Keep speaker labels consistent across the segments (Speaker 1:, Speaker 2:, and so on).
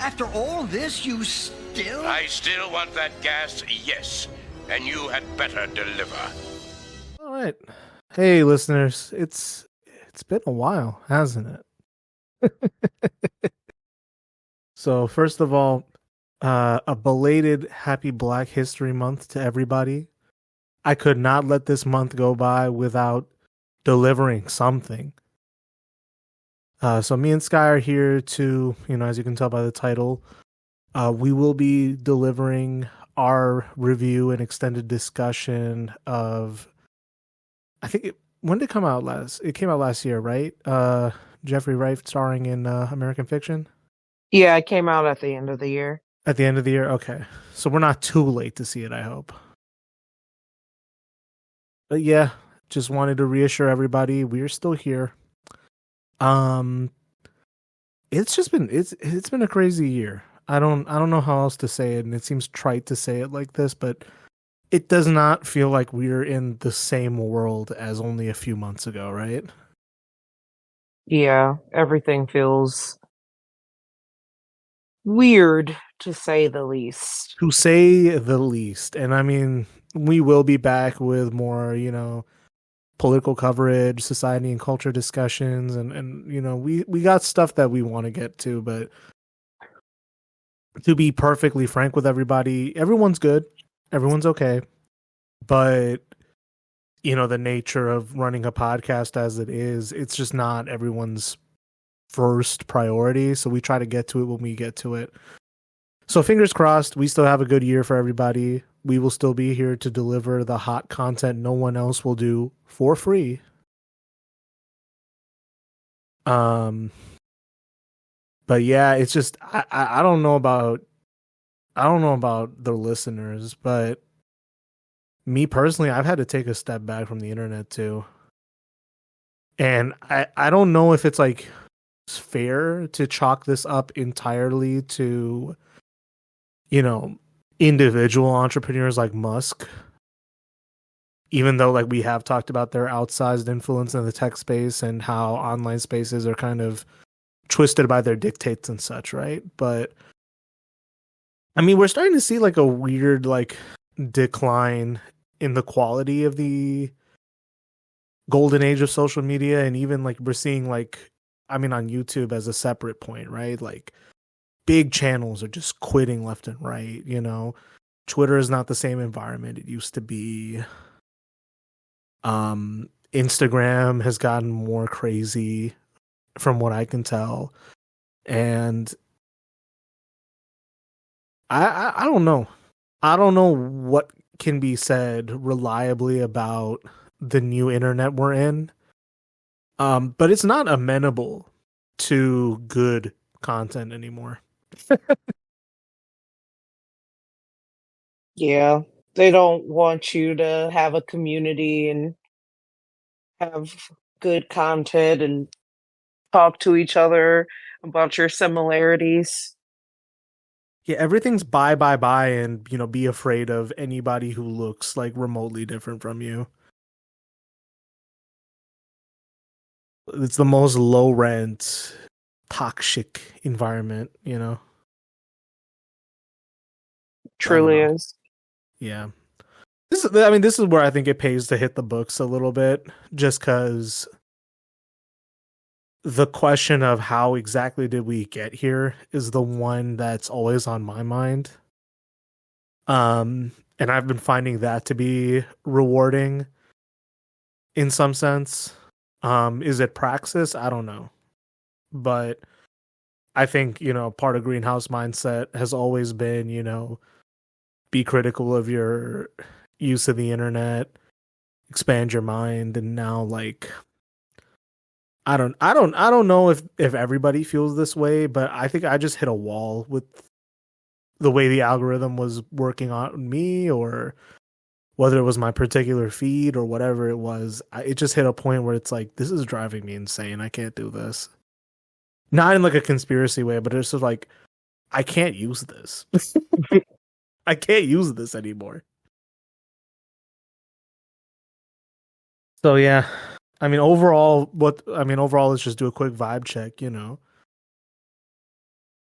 Speaker 1: After all this, you still...
Speaker 2: I still want that gas, yes. And you had better deliver.
Speaker 3: All right. Hey, listeners. It's been a while, hasn't it? So, first of all, a belated Happy Black History Month to everybody. I could not let this month go by without delivering something. So me and Sky are here to, as you can tell by the title, we will be delivering our review and extended discussion of, when did it come out last? It came out last year, right? Jeffrey Wright starring in American Fiction?
Speaker 4: Yeah, it came out at the end of the year.
Speaker 3: At the end of the year? Okay. So we're not too late to see it, I hope. But yeah, just wanted to reassure everybody we're still here. It's been a crazy year. I don't know how else to say it, and it seems trite to say it like this, but it does not feel like we're in the same world as only a few months ago, right?
Speaker 4: Yeah, everything feels weird, to say the least.
Speaker 3: To say the least. And I mean, we will be back with more, political coverage, society and culture discussions, and we got stuff that we want to get to, but to be perfectly frank with everybody, everyone's good, everyone's okay, but the nature of running a podcast as it is, it's just not everyone's first priority, so we try to get to it when we get to it. So fingers crossed, we still have a good year for everybody. We will still be here to deliver the hot content no one else will do for free. But yeah, it's just I don't know about the listeners, but me personally, I've had to take a step back from the internet too. And I don't know if it's like fair to chalk this up entirely to individual entrepreneurs like Musk, even though like we have talked about their outsized influence in the tech space and how online spaces are kind of twisted by their dictates and such, right? But I mean, we're starting to see like a weird like decline in the quality of the golden age of social media, and even like we're seeing like, I mean, on YouTube as a separate point, right? Like big channels are just quitting left and right, Twitter is not the same environment it used to be. Instagram has gotten more crazy from what I can tell. And I don't know. I don't know what can be said reliably about the new internet we're in. But it's not amenable to good content anymore.
Speaker 4: Yeah, they don't want you to have a community and have good content and talk to each other about your similarities.
Speaker 3: Yeah, everything's bye, and be afraid of anybody who looks like remotely different from you. It's the most low rent, toxic environment,
Speaker 4: Truly is.
Speaker 3: Yeah. This is where I think it pays to hit the books a little bit, just because the question of how exactly did we get here is the one that's always on my mind. And I've been finding that to be rewarding in some sense. Is it praxis? I don't know. But I think, part of greenhouse mindset has always been, be critical of your use of the internet, expand your mind, and now like I don't know if everybody feels this way, but I think I just hit a wall with the way the algorithm was working on me, or whether it was my particular feed or whatever it was. It just hit a point where it's like, this is driving me insane. I can't do this. Not in like a conspiracy way, but it's just like, I can't use this. I can't use this anymore. So yeah, overall, let's just do a quick vibe check,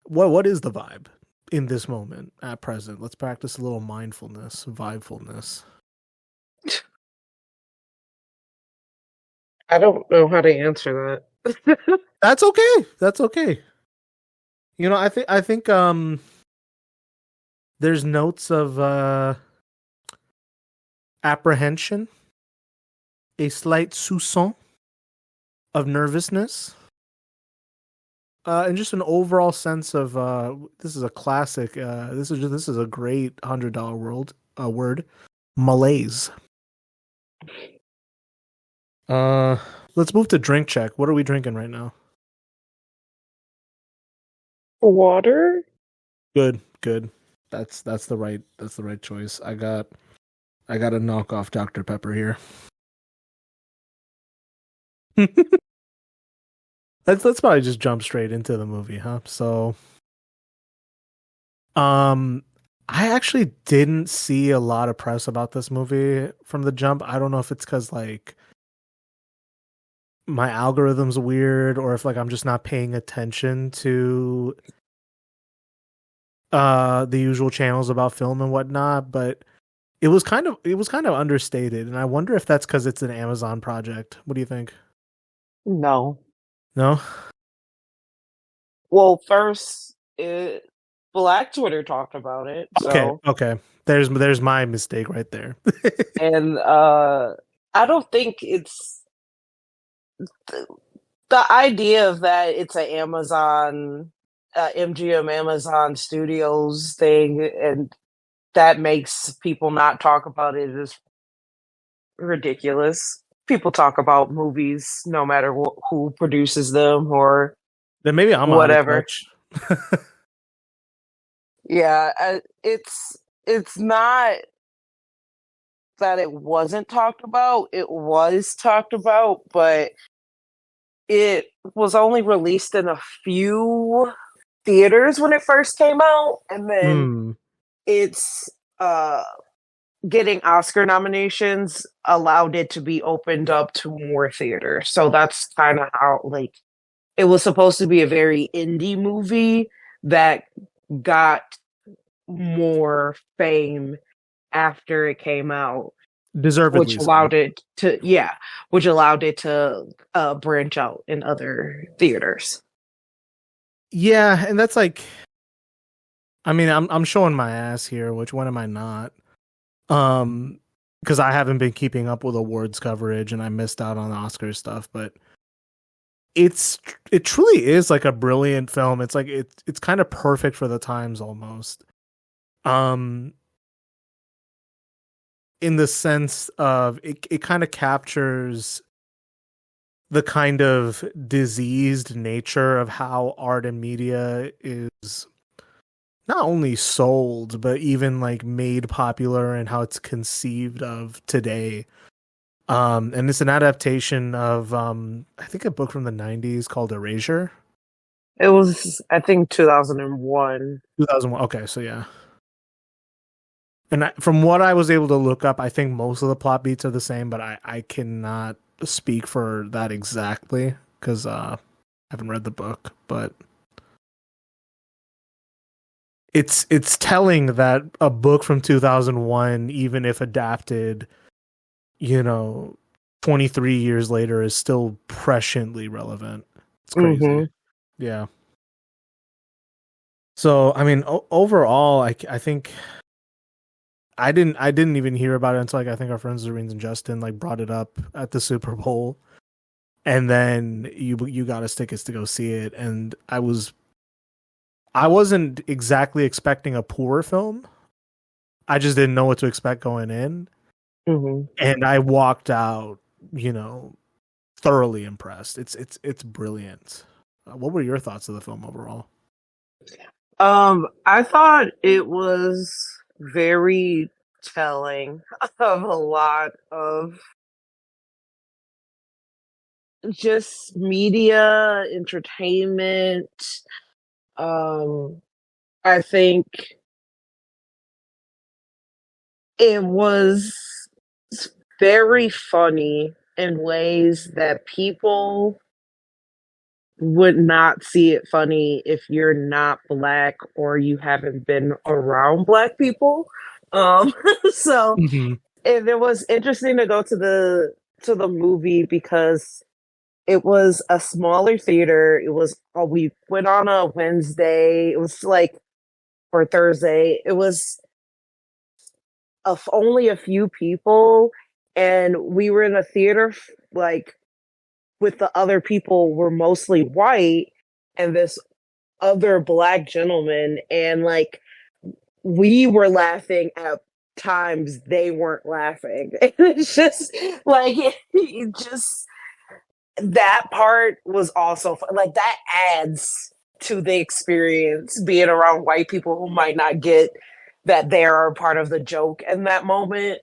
Speaker 3: What is the vibe in this moment at present? Let's practice a little mindfulness, vibefulness.
Speaker 4: I don't know how to answer that.
Speaker 3: That's okay. That's okay. I think there's notes of apprehension, a slight soupçon of nervousness, and just an overall sense of this is a classic. This is a great $100 word, malaise. Uh, let's move to drink check. What are we drinking right now?
Speaker 4: Water?
Speaker 3: Good, good. That's the right choice. I got a knockoff Dr. Pepper here. Let's probably just jump straight into the movie, huh? So, I actually didn't see a lot of press about this movie from the jump. I don't know if it's because like my algorithm's weird or if like I'm just not paying attention to the usual channels about film and whatnot, but it was kind of understated, and I wonder if that's because it's an Amazon project. What do you think?
Speaker 4: No.
Speaker 3: No?
Speaker 4: Well, first, Black Twitter talked about it,
Speaker 3: Okay,
Speaker 4: so
Speaker 3: okay. There's my mistake right there.
Speaker 4: and I don't think it's the idea of that it's an Amazon, MGM Amazon Studios thing, and that makes people not talk about it is ridiculous. People talk about movies no matter who produces them or
Speaker 3: Then maybe I'm out of
Speaker 4: whatever.
Speaker 3: touch.
Speaker 4: Yeah, it's not that it wasn't talked about. It was talked about, but it was only released in a few theaters when it first came out, and then
Speaker 3: Hmm.
Speaker 4: it's uh getting Oscar nominations allowed it to be opened up to more theaters. So that's kind of how like it was supposed to be a very indie movie that got more fame after it came out, which
Speaker 3: Deservedly so.
Speaker 4: allowed it to which allowed it to branch out in other theaters.
Speaker 3: Yeah, and that's like I mean, I'm showing my ass here, which when am I not? Um, because I haven't been keeping up with awards coverage and I missed out on Oscar stuff, but it's it truly is like a brilliant film. It's like it's kind of perfect for the times almost. Um, in the sense of it kind of captures the kind of diseased nature of how art and media is not only sold but even like made popular and how it's conceived of today. And it's an adaptation of I think a book from the 90s called Erasure.
Speaker 4: It was, I think, 2001.
Speaker 3: 2001. Okay, so yeah. And from what I was able to look up, I think most of the plot beats are the same, but I cannot speak for that exactly because I haven't read the book. But it's telling that a book from 2001, even if adapted, you know, 23 years later, is still presciently relevant. It's crazy.
Speaker 4: Mm-hmm.
Speaker 3: Yeah. So I mean, overall, I think I didn't even hear about it until like I think our friends Zareen and Justin like brought it up at the Super Bowl, and then you got us tickets to go see it, and I wasn't exactly expecting a poor film. I just didn't know what to expect going in,
Speaker 4: Mm-hmm.
Speaker 3: and I walked out, thoroughly impressed. It's brilliant. What were your thoughts of the film overall?
Speaker 4: I thought it was very telling of a lot of just media, entertainment. Um, I think it was very funny in ways that people would not see it funny if you're not black or you haven't been around black people. So
Speaker 3: Hmm.
Speaker 4: it was interesting to go to the movie because it was a smaller theater. It was we went on a Wednesday. It was like or Thursday. It was only a few people, and we were in a theater like with the other people were mostly white, and this other black gentleman, and like we were laughing at times they weren't laughing. And it's just like it just that part was also fun. Like that adds to the experience being around white people who might not get that they are a part of the joke in that moment,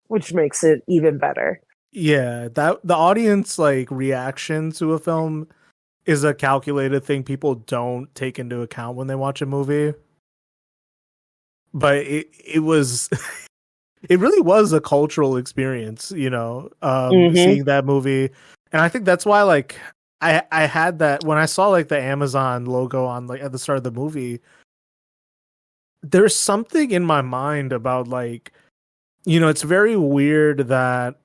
Speaker 4: which makes it even better.
Speaker 3: Yeah, that the audience like reaction to a film is a calculated thing people don't take into account when they watch a movie. But it was it really was a cultural experience,
Speaker 4: Mm-hmm.
Speaker 3: seeing that movie. And I think that's why like I had that when I saw like the Amazon logo on like at the start of the movie, there's something in my mind about like, it's very weird that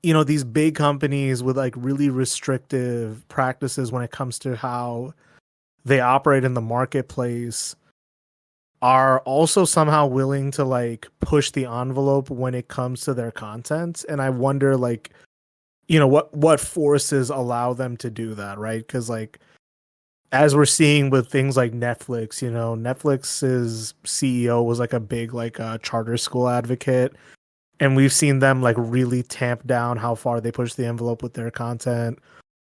Speaker 3: these big companies with like really restrictive practices when it comes to how they operate in the marketplace are also somehow willing to like push the envelope when it comes to their content. And I wonder like, what forces allow them to do that, right? Because like as we're seeing with things like Netflix, Netflix's CEO was like a big like charter school advocate, and we've seen them like really tamp down how far they push the envelope with their content.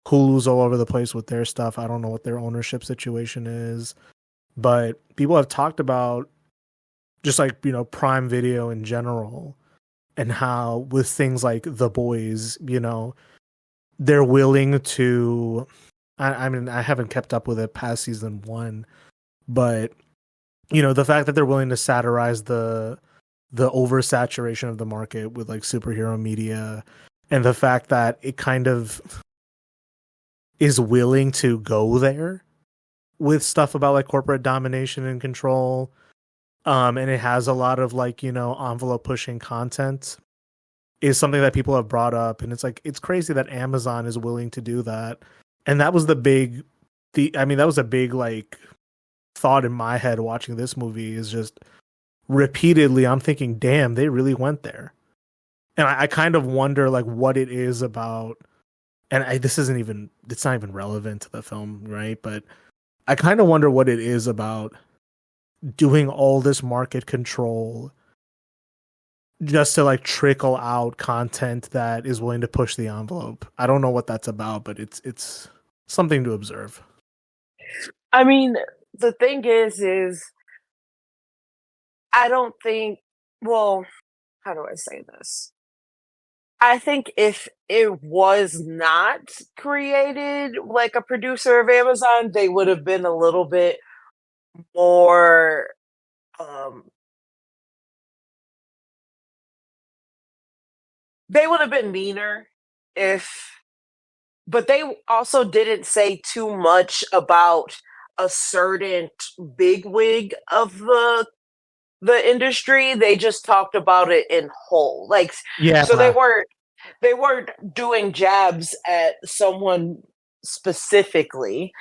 Speaker 3: Hulu's all over the place with their stuff. I don't know what their ownership situation is, but people have talked about just like, Prime Video in general and how with things like The Boys, they're willing to I mean, I haven't kept up with it past season one, but the fact that they're willing to satirize the oversaturation of the market with like superhero media, and the fact that it kind of is willing to go there with stuff about like corporate domination and control, and it has a lot of like, envelope pushing content, is something that people have brought up. And it's like it's crazy that Amazon is willing to do that. And that was that was a big like thought in my head watching this movie, is just repeatedly I'm thinking, damn, they really went there. And I kind of wonder like what it is about, and it's not even relevant to the film, right? But I kind of wonder what it is about doing all this market control just to like trickle out content that is willing to push the envelope. I don't know what that's about, but it's something to observe.
Speaker 4: I mean, the thing is I don't think. Well, how do I say this? I think if it was not created like a producer of Amazon, they would have been a little bit more. Um, they would have been meaner if, but they also didn't say too much about a certain bigwig of the industry. They just talked about it in whole, like so
Speaker 3: Yeah.
Speaker 4: they weren't doing jabs at someone specifically,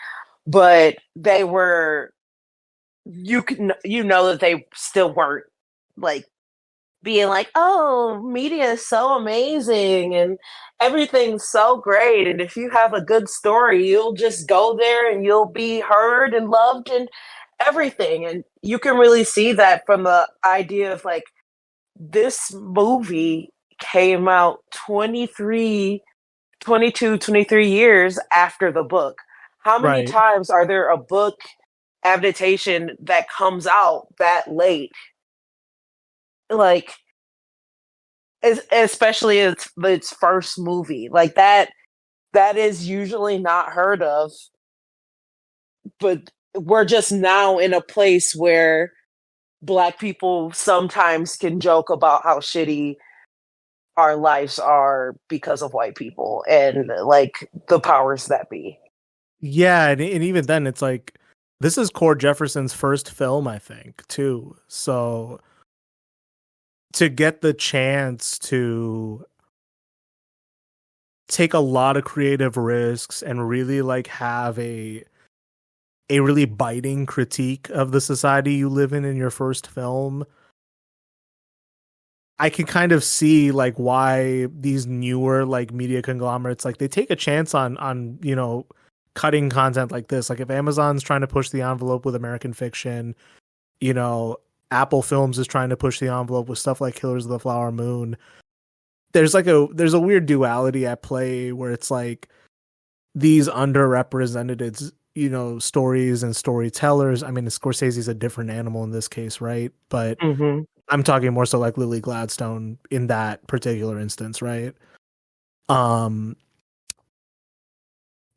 Speaker 4: but they were you know that they still weren't like being like, oh, media is so amazing and everything's so great. And if you have a good story, you'll just go there and you'll be heard and loved and everything. And you can really see that from the idea of like this movie came out 23 years after the book. How many
Speaker 3: Right.
Speaker 4: times are there a book adaptation that comes out that late? Like, especially its first movie, like that is usually not heard of. But we're just now in a place where black people sometimes can joke about how shitty our lives are because of white people and like the powers that be.
Speaker 3: Yeah, and even then, it's like this is Cord Jefferson's first film, I think, too. So to get the chance to take a lot of creative risks and really like have a really biting critique of the society you live in your first film, I can kind of see like why these newer like media conglomerates like they take a chance on cutting content like this. Like if Amazon's trying to push the envelope with American fiction, you know, Apple Films is trying to push the envelope with stuff like Killers of the Flower Moon. There's a weird duality at play where it's like these underrepresented stories and storytellers. I mean, Scorsese's a different animal in this case, right? But
Speaker 4: Mm-hmm.
Speaker 3: I'm talking more so like Lily Gladstone in that particular instance, right? Um,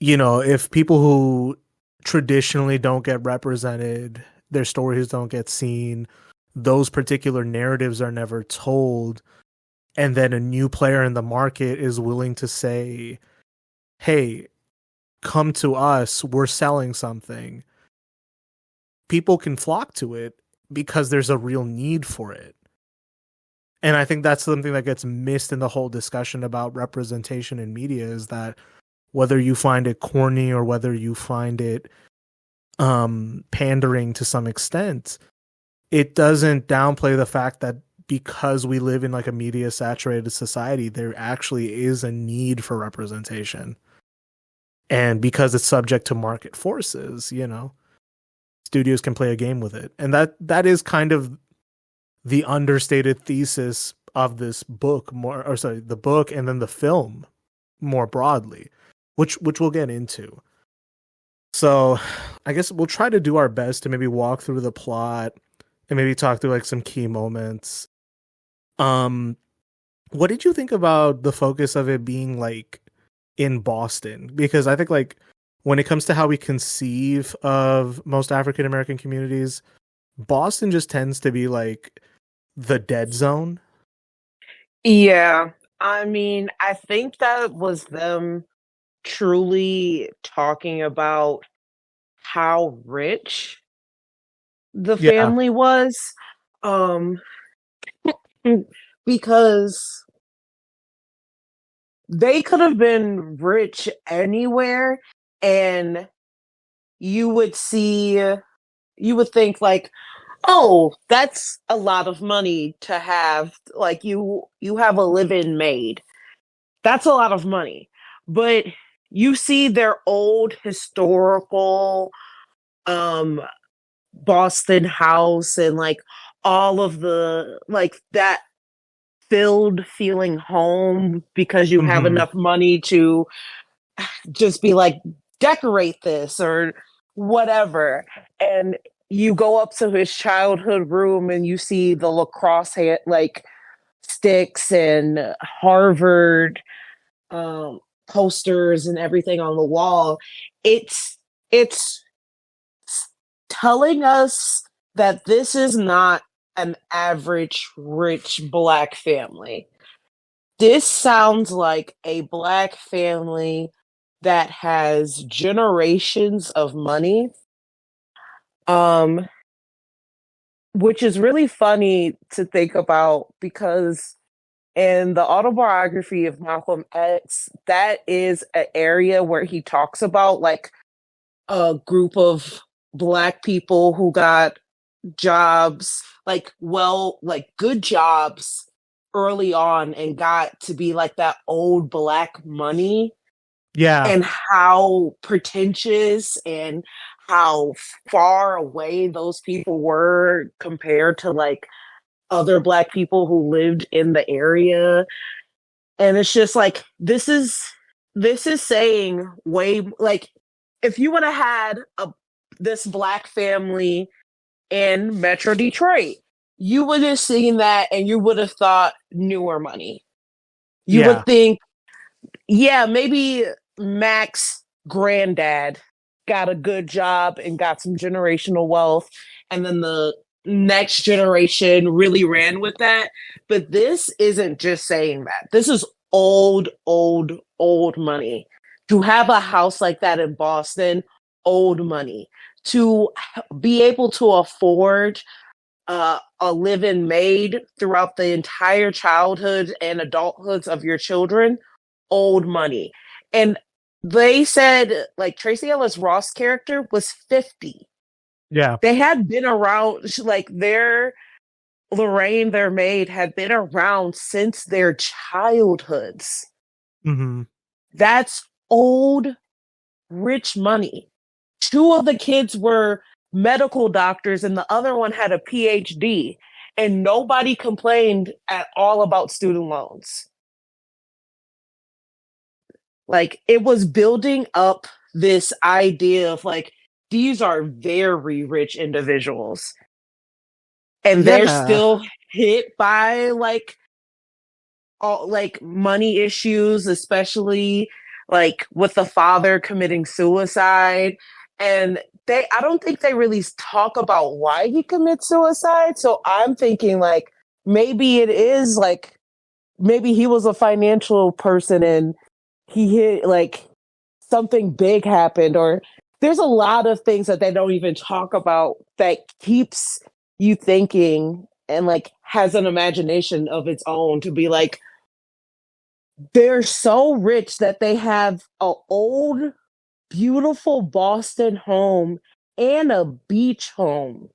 Speaker 3: if people who traditionally don't get represented, their stories don't get seen, those particular narratives are never told, and then a new player in the market is willing to say, "Hey, come to us, we're selling something." People can flock to it because there's a real need for it. And I think that's something that gets missed in the whole discussion about representation in media is that whether you find it corny or whether you find it pandering to some extent, it doesn't downplay the fact that because we live in like a media saturated society, there actually is a need for representation. And because it's subject to market forces, studios can play a game with it. And that is kind of the understated thesis of this book the book and then the film more broadly, which we'll get into. So I guess we'll try to do our best to maybe walk through the plot and maybe talk through like some key moments. What did you think about the focus of it being like in Boston? Because I think like when it comes to how we conceive of most African American communities, Boston just tends to be like the dead zone.
Speaker 4: Yeah. I mean, I think that was them truly talking about how rich the
Speaker 3: Yeah.
Speaker 4: family was. Um, because they could have been rich anywhere, and you would see, you would think, like, oh, that's a lot of money to have. Like, you have a live-in maid. That's a lot of money. But you see their old historical um Boston house and like all of the like that filled feeling home because you have
Speaker 3: Hmm.
Speaker 4: enough money to just be like decorate this or whatever. And you go up to his childhood room and you see the lacrosse like sticks and Harvard um posters and everything on the wall. It's telling us that this is not an average rich black family. This sounds like a black family that has generations of money. Um, which is really funny to think about because in the autobiography of Malcolm X, that is an area where he talks about like a group of black people who got jobs, like good jobs early on and got to be like that old black money
Speaker 3: Yeah.
Speaker 4: and how pretentious and how far away those people were compared to like other black people who lived in the area. And it's just like this is saying way like if you would have had a this black family in Metro Detroit, you would have seen that and you would have thought newer money. You would
Speaker 3: Yeah.
Speaker 4: think, yeah, maybe Mac's granddad got a good job and got some generational wealth, and then the Next Generation really ran with that. But this isn't just saying that. This is old, old, old money. To have a house like that in Boston, old money. To be able to afford a live-in maid throughout the entire childhood and adulthoods of your children, old money. And they said, like, Tracy Ellis Ross' character was 50.
Speaker 3: Yeah.
Speaker 4: They had been around, like, Lorraine, their maid, had been around since their childhoods.
Speaker 3: Mm-hmm.
Speaker 4: That's old, rich money. Two of the kids were medical doctors, and the other one had a PhD, and nobody complained at all about student loans. Like, it was building up this idea of, like, these are very rich individuals, and they're
Speaker 3: Yeah.
Speaker 4: still hit by, like, all, like, money issues, especially like with the father committing suicide. And I don't think they really talk about why he commits suicide. So I'm thinking, like, maybe it is like, maybe he was a financial person and he hit, like, something big happened, or there's a lot of things that they don't even talk about that keeps you thinking and, like, has an imagination of its own to be like, they're so rich that they have a old, beautiful Boston home and a beach home.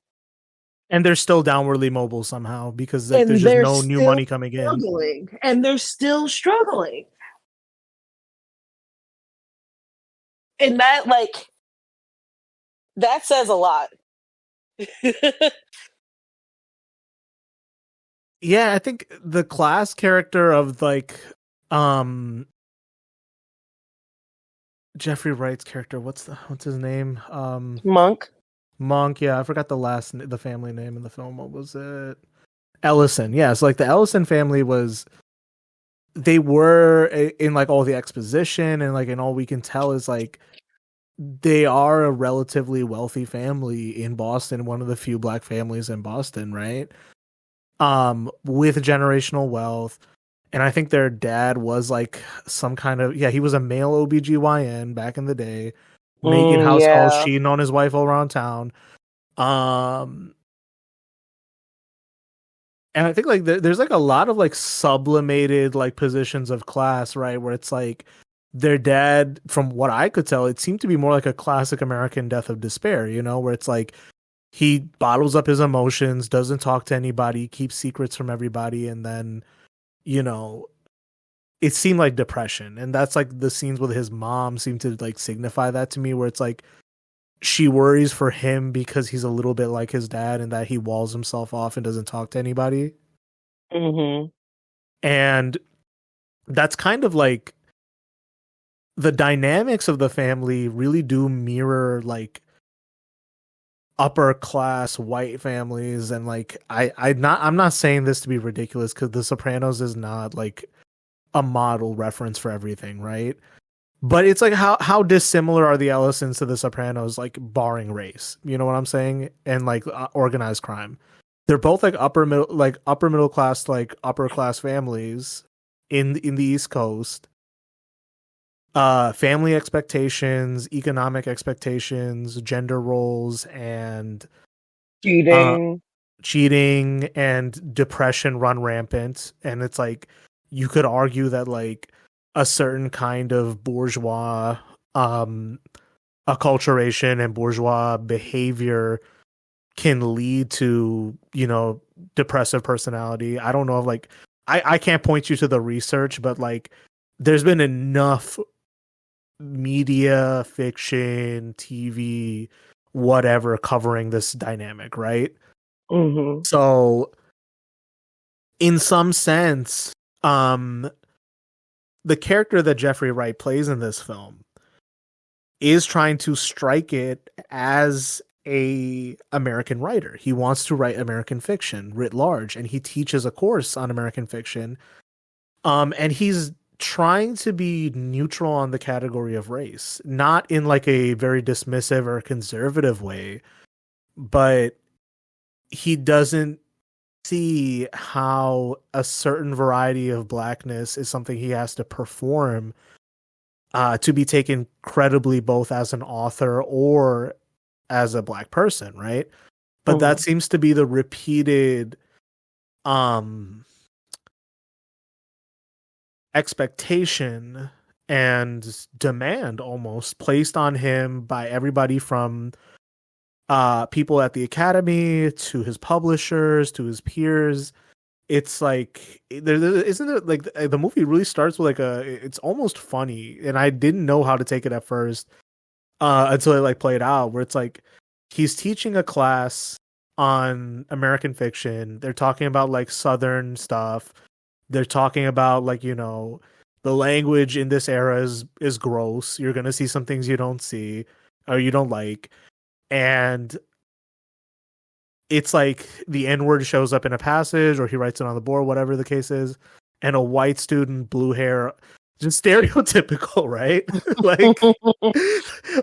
Speaker 3: And they're still downwardly mobile somehow because like there's
Speaker 4: And
Speaker 3: just
Speaker 4: they're
Speaker 3: no new
Speaker 4: still
Speaker 3: money coming in.
Speaker 4: struggling. And they're still struggling. And that, like, that says a lot.
Speaker 3: Yeah, I think the class character of like um Jeffrey Wright's character, what's his name?
Speaker 4: Monk.
Speaker 3: Monk, yeah, I forgot the family name in the film. What was it? Ellison. Yeah, so like the Ellison family they were in like all the exposition and like and all we can tell is like they are a relatively wealthy family in Boston, one of the few black families in Boston, right? With generational wealth. And I think their dad was like some kind of, yeah, he was a male OBGYN back in the day, making house calls,
Speaker 4: Yeah.
Speaker 3: cheating on his wife all around town. Um, and I think like there's like a lot of like sublimated like positions of class, right? Where it's like their dad, from what I could tell, it seemed to be more like a classic American death of despair, you know, where it's like he bottles up his emotions, doesn't talk to anybody, keeps secrets from everybody, and then, you know, it seemed like depression. And that's like the scenes with his mom seem to like signify that to me, where it's like she worries for him because he's a little bit like his dad and that he walls himself off and doesn't talk to anybody.
Speaker 4: Mm-hmm.
Speaker 3: And that's kind of like the dynamics of the family really do mirror like upper class white families. And like I'm not saying this to be ridiculous because The Sopranos is not like a model reference for everything, right? But it's like how dissimilar are the Ellisons to the Sopranos, like barring race, you know what I'm saying? And like organized crime. They're both like upper middle class, like upper class families in the East Coast. Family expectations, economic expectations, gender roles, and uh,
Speaker 4: Cheating.
Speaker 3: cheating and depression run rampant. And it's like you could argue that like a certain kind of bourgeois acculturation and bourgeois behavior can lead to, you know, depressive personality. I don't know if like I can't point you to the research, but like there's been enough media, fiction, TV, whatever covering this dynamic, right?
Speaker 4: Mm-hmm.
Speaker 3: So in some sense, the character that Jeffrey Wright plays in this film is trying to strike it as a American writer. He wants to write American fiction writ large, and he teaches a course on American fiction. And he's trying to be neutral on the category of race, not in like a very dismissive or conservative way, but he doesn't see how a certain variety of blackness is something he has to perform to be taken credibly both as an author or as a black person, right? But that
Speaker 4: Mhm.
Speaker 3: seems to be the repeated um expectation and demand almost placed on him by everybody from people at the academy to his publishers to his peers. It's like isn't it like the movie really starts with like it's almost funny, and I didn't know how to take it at first until it like played out, where it's like he's teaching a class on American fiction. They're talking about like Southern stuff. They're talking about like, the language in this era is gross. You're gonna see some things you don't see or you don't like. And it's like the N-word shows up in a passage or he writes it on the board, whatever the case is, and a white student, blue hair, just stereotypical, right? like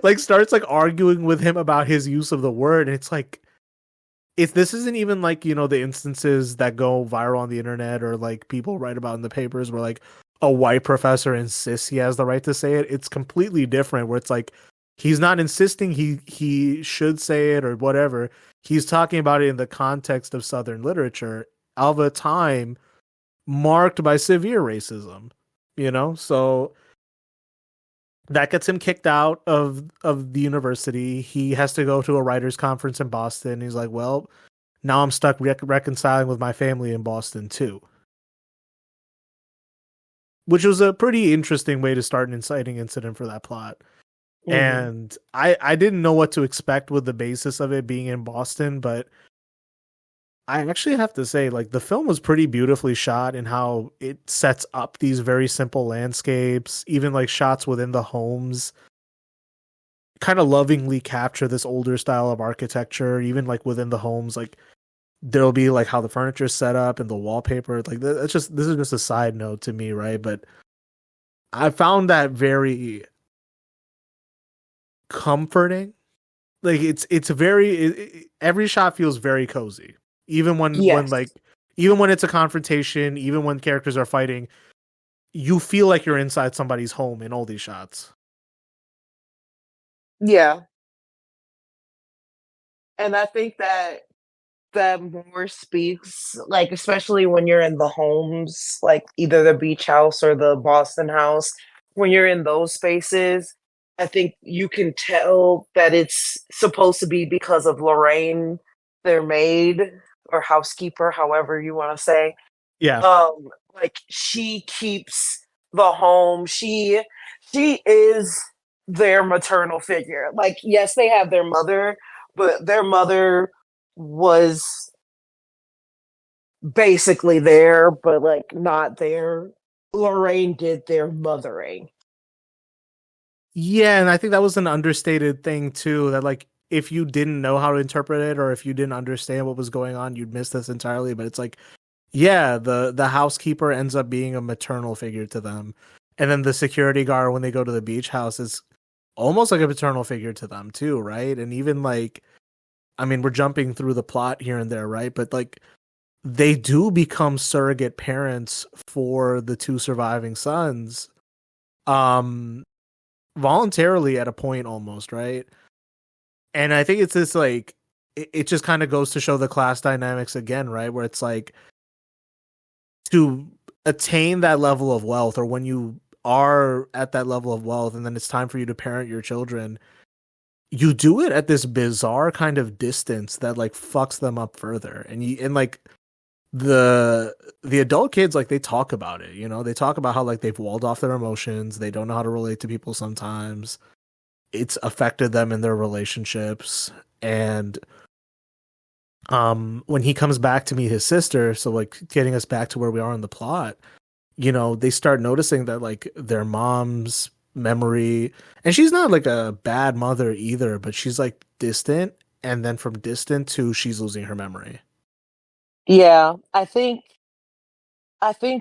Speaker 3: like starts like arguing with him about his use of the word, and it's like if this isn't even like, the instances that go viral on the internet or like people write about in the papers where like a white professor insists he has the right to say it, it's completely different where it's like he's not insisting he should say it or whatever. He's talking about it in the context of Southern literature of a time marked by severe racism, So that gets him kicked out of the university. He has to go to a writers conference in Boston. He's like, well, now I'm stuck reconciling with my family in Boston too, which was a pretty interesting way to start an inciting incident for that plot.
Speaker 4: Mhm.
Speaker 3: And I didn't know what to expect with the basis of it being in Boston, but I actually have to say, like, the film was pretty beautifully shot in how it sets up these very simple landscapes, even like shots within the homes kind of lovingly capture this older style of architecture, even like within the homes. Like there'll be like how the furniture is set up and the wallpaper. Like that's just this is just a side note to me, right? But I found that very comforting. Like it's very every shot feels very cozy, even when
Speaker 4: Yes.
Speaker 3: like even when it's a confrontation, even when characters are fighting, you feel like you're inside somebody's home in all these shots.
Speaker 4: Yeah. And I think that more speaks, like, especially when you're in the homes, like either the beach house or the Boston house, when you're in those spaces, I think you can tell that it's supposed to be because of Lorraine, their maid or housekeeper, however you want to say.
Speaker 3: Yeah.
Speaker 4: Like she keeps the home. She is their maternal figure. Like, yes, they have their mother, but their mother was basically there, but like not there. Lorraine did their mothering.
Speaker 3: Yeah, and I think that was an understated thing too, that like if you didn't know how to interpret it or if you didn't understand what was going on, you'd miss this entirely. But it's like, yeah, the housekeeper ends up being a maternal figure to them. And then the security guard when they go to the beach house is almost like a paternal figure to them too, right? And even like I mean, we're jumping through the plot here and there, right? But like they do become surrogate parents for the two surviving sons. Um Voluntarily at a point almost, right? And I think it's this like it just kind of goes to show the class dynamics again, right? Where it's like to attain that level of wealth or when you are at that level of wealth and then it's time for you to parent your children, you do it at this bizarre kind of distance that like fucks them up further. And like the adult kids, like they talk about it, they talk about how like they've walled off their emotions, they don't know how to relate to people sometimes, it's affected them in their relationships. And when he comes back to meet his sister, so like getting us back to where we are in the plot, they start noticing that like their mom's memory, and she's not like a bad mother either, but she's like distant, and then from distant to she's losing her memory.
Speaker 4: Yeah, I think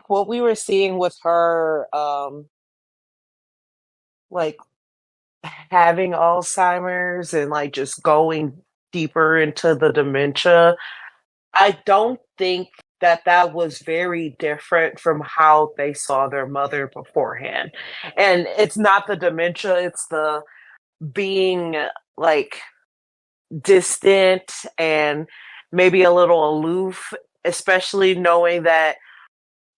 Speaker 4: what we were seeing with her, like having Alzheimer's and like just going deeper into the dementia, I don't think that that was very different from how they saw their mother beforehand. And it's not the dementia, it's the being like distant and maybe a little aloof, especially knowing that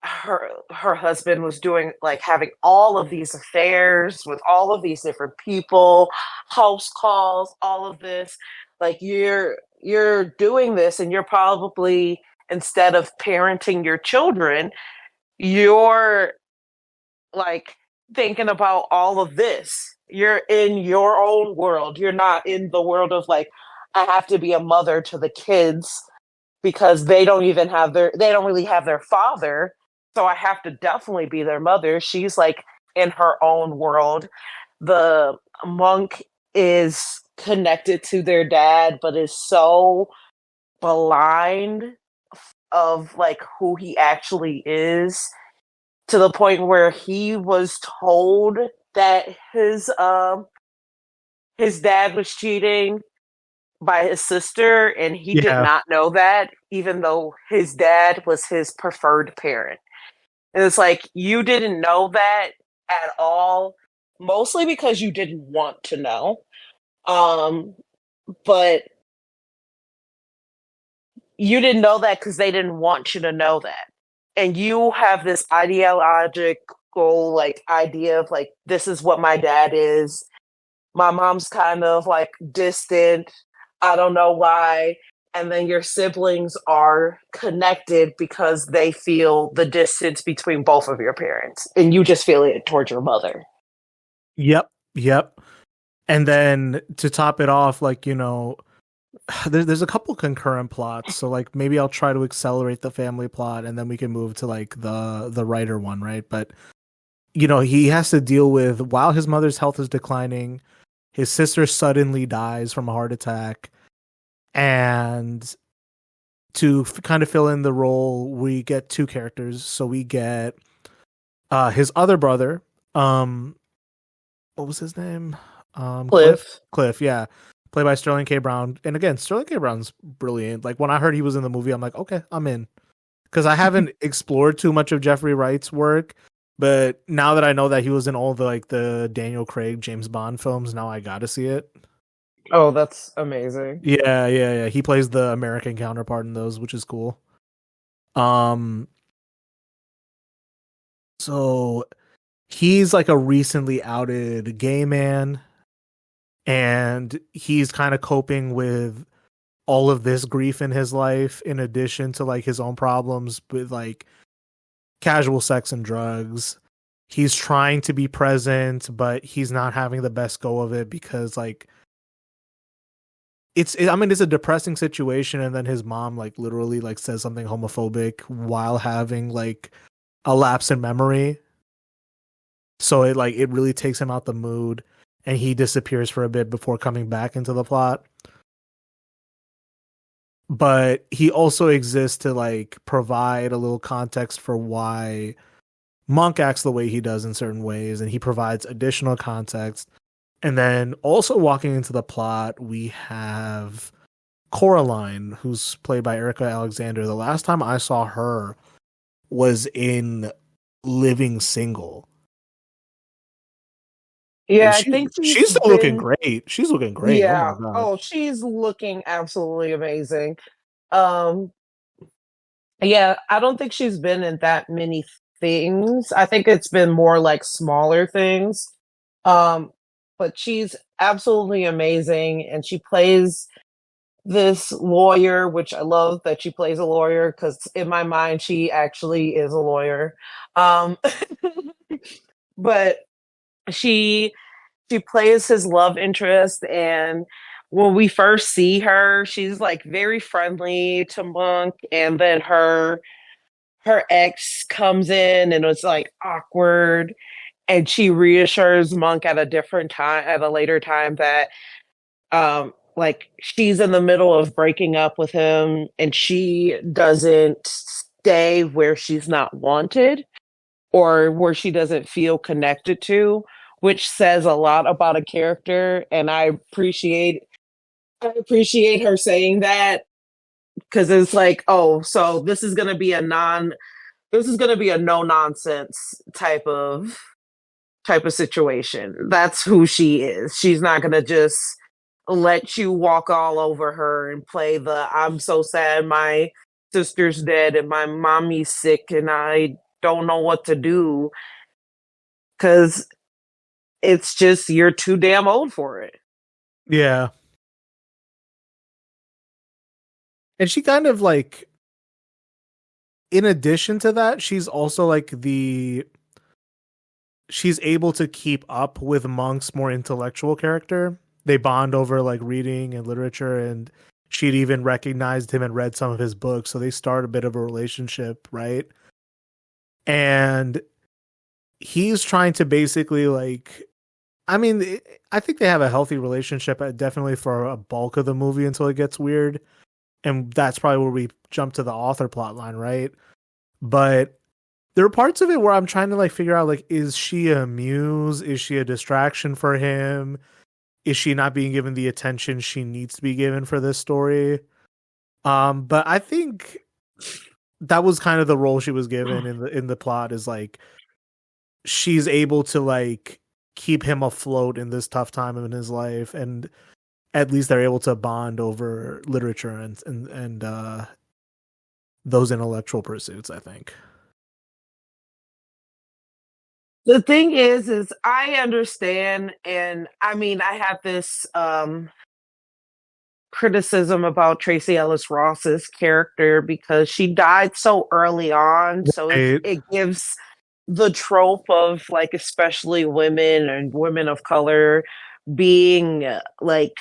Speaker 4: her husband was doing like having all of these affairs with all of these different people, house calls, all of this. Like you're doing this and you're probably, instead of parenting your children, you're like thinking about all of this. You're in your own world. You're not in the world of like, I have to be a mother to the kids because they don't really have their father. So I have to definitely be their mother. She's like in her own world. The monk is connected to their dad, but is so blind of like who he actually is, to the point where he was told that his dad was cheating by his sister, and he did
Speaker 3: Yeah.
Speaker 4: not know that, even though his dad was his preferred parent. And it's like, you didn't know that at all, mostly because you didn't want to know. Um, but you didn't know that because they didn't want you to know that. And you have this ideological like idea of like, this is what my dad is. My mom's kind of like distant. I don't know why. And then your siblings are connected because they feel the distance between both of your parents. And you just feel it towards your mother.
Speaker 3: Yep. Yep. And then to top it off, like, there's a couple concurrent plots. So like maybe I'll try to accelerate the family plot and then we can move to like the writer one, right? But he has to deal with, while his mother's health is declining, his sister suddenly dies from a heart attack. And to kind of fill in the role, we get two characters. So we get his other brother, what was his name?
Speaker 4: Cliff.
Speaker 3: Cliff, yeah. Played by Sterling K. Brown. And again, Sterling K. Brown's brilliant. Like when I heard he was in the movie, I'm like, okay, I'm in. Because I haven't explored too much of Jeffrey Wright's work. But now that I know that he was in all the Daniel Craig, James Bond films, now I gotta see it.
Speaker 4: Oh, that's amazing.
Speaker 3: Yeah. He plays the American counterpart in those, which is cool. So he's like a recently outed gay man, and he's kind of coping with all of this grief in his life, in addition to like his own problems with like casual sex and drugs. He's trying to be present, but he's not having the best go of it because like it's a depressing situation. And then his mom like literally like says something homophobic while having like a lapse in memory. So it really takes him out the mood, and he disappears for a bit before coming back into the plot. But he also exists to like provide a little context for why Monk acts the way he does in certain ways, and he provides additional context. And then also walking into the plot, we have Coraline, who's played by Erica Alexander. The last time I saw her was in Living Single.
Speaker 4: Yeah,
Speaker 3: And
Speaker 4: I think
Speaker 3: she's still looking great. She's looking great. Oh my
Speaker 4: yeah.
Speaker 3: god.
Speaker 4: Oh, she's looking absolutely amazing. Um, yeah, I don't think she's been in that many things. I think it's been more like smaller things. Um, but she's absolutely amazing, and she plays this lawyer, which I love that she plays a lawyer because in my mind she actually is a lawyer. Um, but she she plays his love interest, and when we first see her, she's like very friendly to Monk, and then her ex comes in and it's like awkward, and she reassures Monk at a different time, at a later time, that like she's in the middle of breaking up with him and she doesn't stay where she's not wanted or where she doesn't feel connected to, which says a lot about a character. And I appreciate her saying that because it's like, oh, so this is gonna be a no nonsense type of situation. That's who she is. She's not gonna just let you walk all over her and play the I'm so sad my sister's dead and my mommy's sick and I don't know what to do, because it's just you're too damn old for it.
Speaker 3: Yeah. And she kind of like, in addition to that, she's also like she's able to keep up with Monk's more intellectual character. They bond over like reading and literature, and she'd even recognized him and read some of his books. So they start a bit of a relationship, right? And he's trying to basically like, I mean, I think they have a healthy relationship, definitely for a bulk of the movie until it gets weird. And that's probably where we jump to the author plot line, right? But there are parts of it where I'm trying to like figure out, like, is she a muse? Is she a distraction for him? Is she not being given the attention she needs to be given for this story? But I think that was kind of the role she was given in the plot, is like she's able to like keep him afloat in this tough time in his life, and at least they're able to bond over literature and those intellectual pursuits, I think.
Speaker 4: The thing is I understand, and I mean, I have this criticism about Tracy Ellis Ross's character because she died so early on, so
Speaker 3: Right.
Speaker 4: it gives the trope of like especially women and women of color being like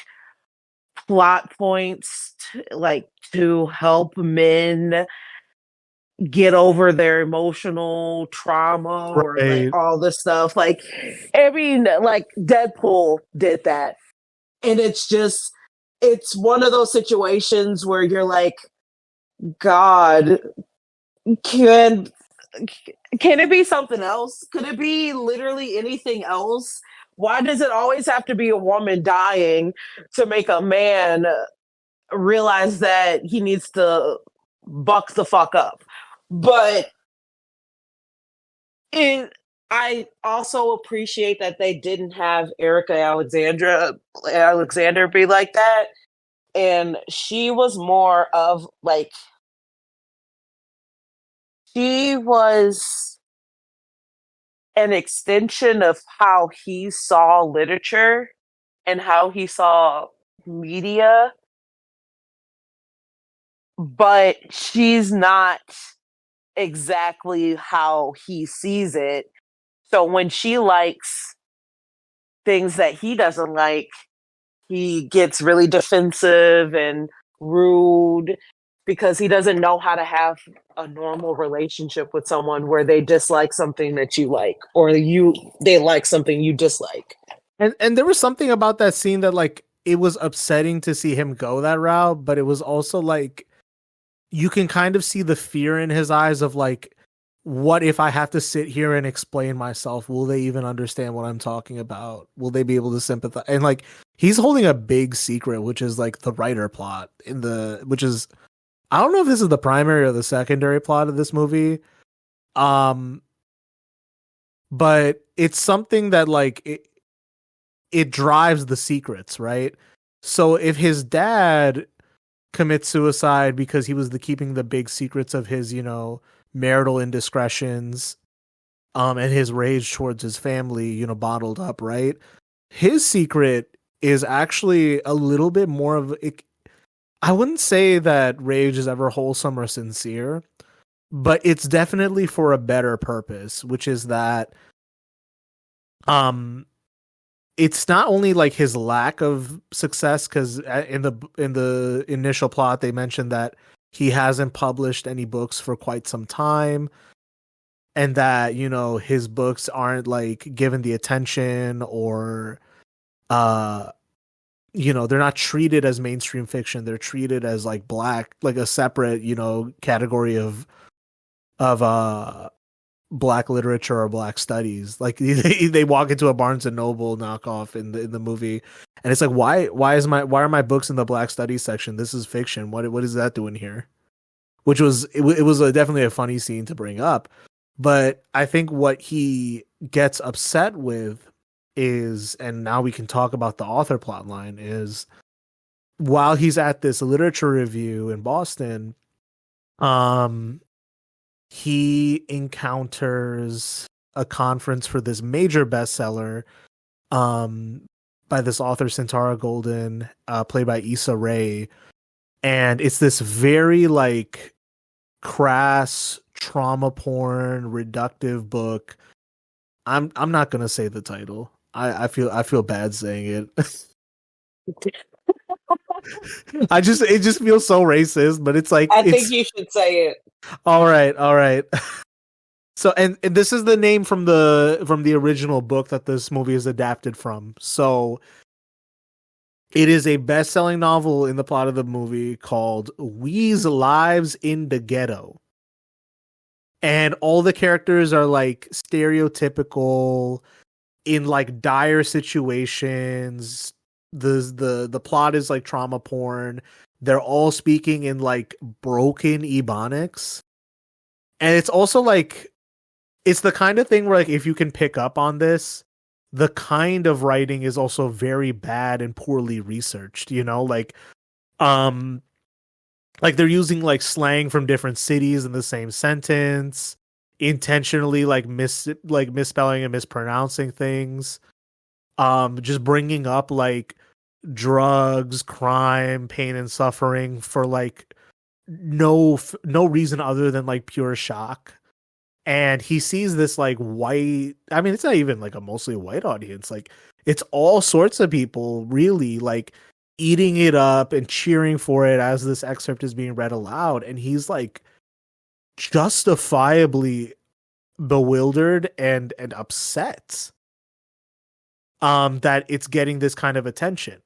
Speaker 4: plot points like to help men get over their emotional trauma or like
Speaker 3: Right.
Speaker 4: all this stuff. Like, I mean, like Deadpool did that. And it's one of those situations where you're like, God, can can it be something else? Could it be literally anything else? Why does it always have to be a woman dying to make a man realize that he needs to buck the fuck up? But it, I also appreciate that they didn't have Alexander be like that, and she was more of like she was an extension of how he saw literature and how he saw media, but she's not exactly how he sees it. So when she likes things that he doesn't like, he gets really defensive and rude because he doesn't know how to have a normal relationship with someone where they dislike something that you like, or they like something you dislike.
Speaker 3: And there was something about that scene that like it was upsetting to see him go that route, but it was also like you can kind of see the fear in his eyes of like, what if I have to sit here and explain myself? Will they even understand what I'm talking about? Will they be able to sympathize? And like he's holding a big secret, which is like the writer plot which is, I don't know if this is the primary or the secondary plot of this movie. But it's something that like it drives the secrets, right? So if his dad commits suicide because he was keeping the big secrets of his, marital indiscretions, and his rage towards his family, bottled up, right? His secret is actually a little bit more of it. I wouldn't say that rage is ever wholesome or sincere, but it's definitely for a better purpose, which is that it's not only like his lack of success, because in the initial plot they mentioned that he hasn't published any books for quite some time, and that his books aren't like given the attention, or they're not treated as mainstream fiction. They're treated as like black, like a separate category of black literature or black studies. Like they walk into a Barnes and Noble knockoff in the movie, and it's like why are my books in the black studies section? This is fiction. What is that doing here? Which was it was definitely a funny scene to bring up, but I think what he gets upset with is, and now we can talk about the author plot line, is while he's at this literature review in Boston, he encounters a conference for this major bestseller by this author Santara Golden, played by Issa Rae, and it's this very like crass trauma porn reductive book. I'm not gonna say the title. I feel bad saying it. It just feels so racist, but it's like
Speaker 4: I think you should say it.
Speaker 3: All right. So and this is the name from the original book that this movie is adapted from. So it is a best-selling novel in the plot of the movie called We's Lives in the Ghetto. And all the characters are like stereotypical in like dire situations. The plot is like trauma porn. They're all speaking in like broken Ebonics. And it's also like it's the kind of thing where like if you can pick up on this, the kind of writing is also very bad and poorly researched, you know, like they're using like slang from different cities in the same sentence, intentionally like misspelling and mispronouncing things, just bringing up like drugs, crime, pain and suffering for like no reason other than like pure shock. And he sees this like white, I mean, it's not even like a mostly white audience. Like it's all sorts of people really like eating it up and cheering for it as this excerpt is being read aloud. And he's like justifiably bewildered and upset that it's getting this kind of attention.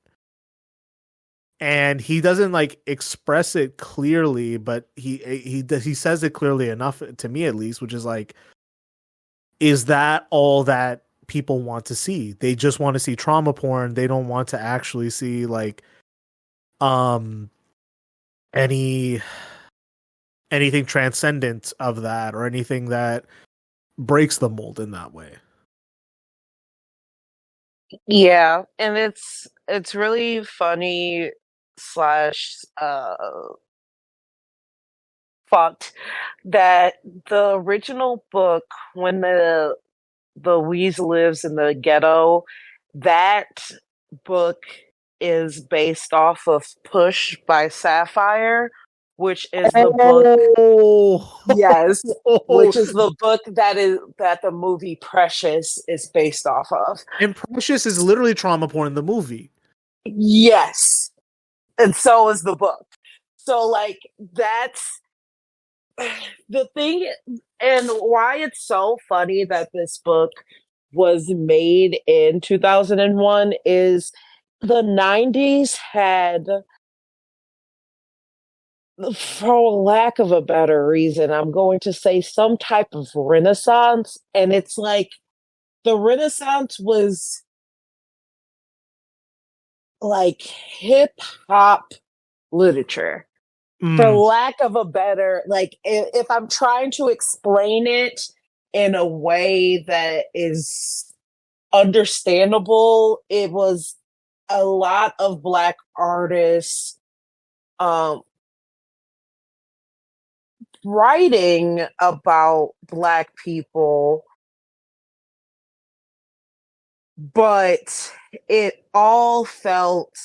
Speaker 3: And he doesn't like express it clearly, but he says it clearly enough to me at least, which is like, is that all that people want to see? They just want to see trauma porn. They don't want to actually see like anything transcendent of that or anything that breaks the mold in that way.
Speaker 4: Yeah, and it's really funny slash fucked that the original book, when the Weeze lives in the ghetto, that book is based off of Push by Sapphire, which is the book. Yes, which is the book that the movie Precious is based off of.
Speaker 3: And Precious is literally trauma porn in the movie.
Speaker 4: Yes. And so is the book. So like that's the thing, and why it's so funny that this book was made in 2001 is the 90s had, for lack of a better reason, I'm going to say some type of renaissance. And it's like the Renaissance was like hip hop literature. For lack of a better, like if I'm trying to explain it in a way that is understandable, it was a lot of Black artists writing about Black people, but it all felt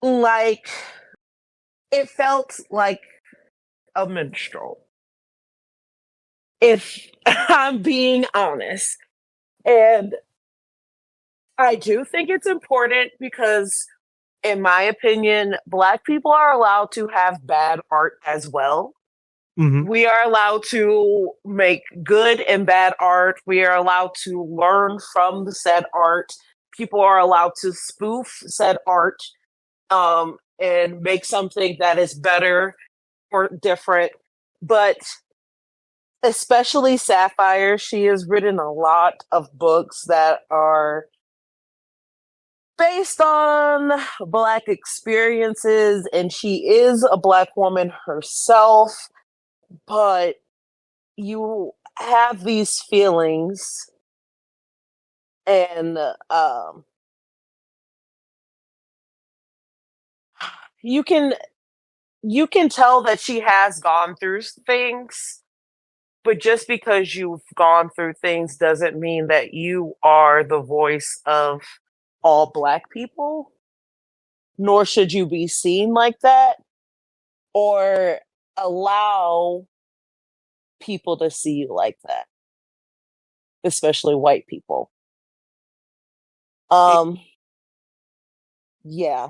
Speaker 4: like a minstrel, if I'm being honest. And I do think it's important because, in my opinion, Black people are allowed to have bad art as well.
Speaker 3: Mm-hmm.
Speaker 4: We are allowed to make good and bad art. We are allowed to learn from the said art. People are allowed to spoof said art. and make something that is better or different. But especially Sapphire, she has written a lot of books that are based on Black experiences, and she is a Black woman herself, but you have these feelings, and you can tell that she has gone through things, but just because you've gone through things doesn't mean that you are the voice of all Black people, nor should you be seen like that or allow people to see you like that, especially white people.
Speaker 3: It,
Speaker 4: Yeah.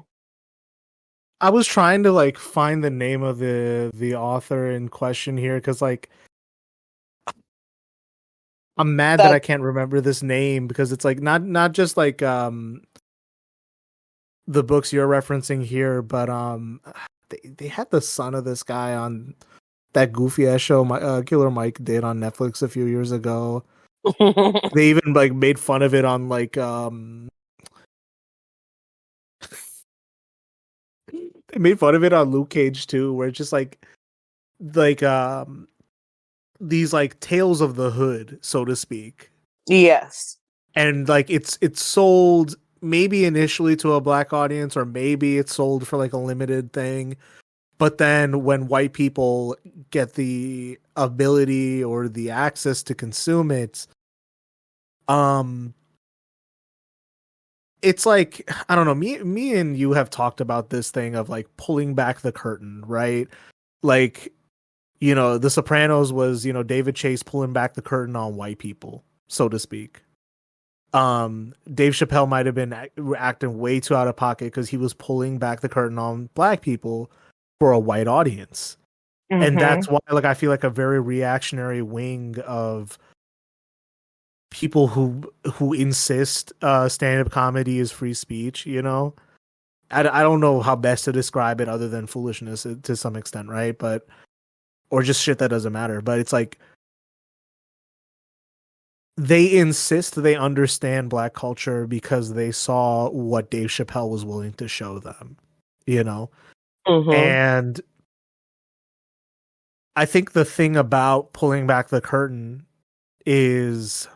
Speaker 3: I was trying to like find the name of the author in question here because like I'm mad that I
Speaker 4: That
Speaker 3: can't remember this name because it's like not just like the books you're referencing here, but they had the son of this guy on that goofy ass show Killer Mike did on Netflix a few years ago. They even like made fun of it on like they made fun of it on Luke Cage too, where it's just like these like tales of the hood, so to speak.
Speaker 4: yes.
Speaker 3: And like it's sold maybe initially to a Black audience, or maybe it's sold for like a limited thing. But then when white people get the ability or the access to consume it, it's like, I don't know, me and you have talked about this thing of like pulling back the curtain, right? Like, you know, The Sopranos was, you know, David Chase pulling back the curtain on white people, so to speak. Dave Chappelle might have been acting way too out of pocket because he was pulling back the curtain on Black people for a white audience. And that's why, like, I feel like a very reactionary wing of people who insist stand-up comedy is free speech, you know? I don't know how best to describe it other than foolishness to some extent, right? But or just shit that doesn't matter. But it's like they insist they understand Black culture because they saw what Dave Chappelle was willing to show them, you know? And I think the thing about pulling back the curtain is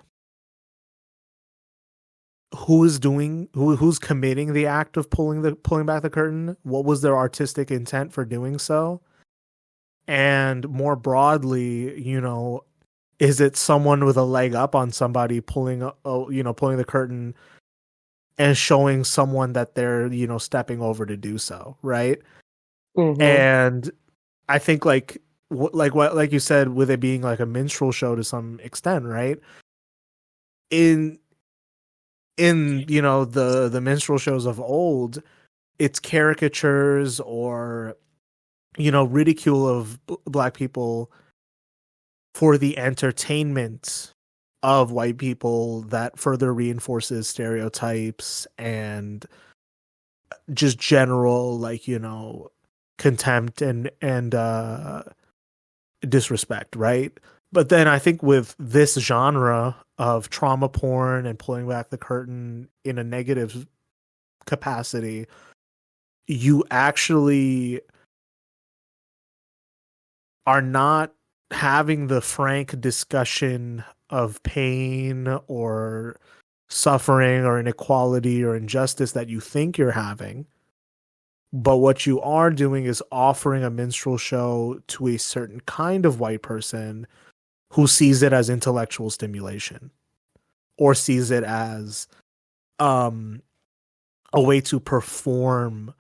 Speaker 3: who's committing the act of pulling back the curtain, what was their artistic intent for doing so, and more broadly, you know, is it someone with a leg up on somebody pulling the curtain and showing someone that they're, you know, stepping over to do so, right? And I think like you said, with it being like a minstrel show to some extent, right? In you know the minstrel shows of old, it's caricatures or, you know, ridicule of Black people for the entertainment of white people that further reinforces stereotypes and just general, like, you know, contempt and disrespect, right? But then I think with this genre of trauma porn and pulling back the curtain in a negative capacity, you actually are not having the frank discussion of pain or suffering or inequality or injustice that you think you're having. But what you are doing is offering a minstrel show to a certain kind of white person who sees it as intellectual stimulation or sees it as a way to perform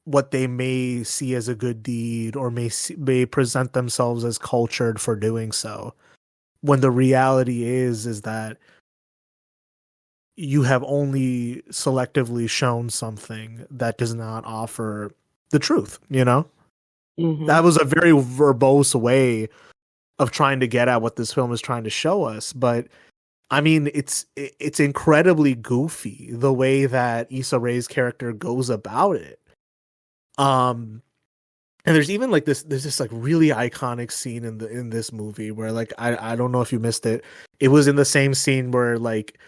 Speaker 3: what they may see as a good deed, or may present themselves as cultured for doing so, when the reality is that you have only selectively shown something that does not offer the truth, you know? That was a very verbose way of trying to get at what this film is trying to show us, but I mean, it's incredibly goofy the way that Issa Rae's character goes about it. Um, and there's even like there's this like really iconic scene in this movie where like I don't know if you missed it. It was in the same scene where like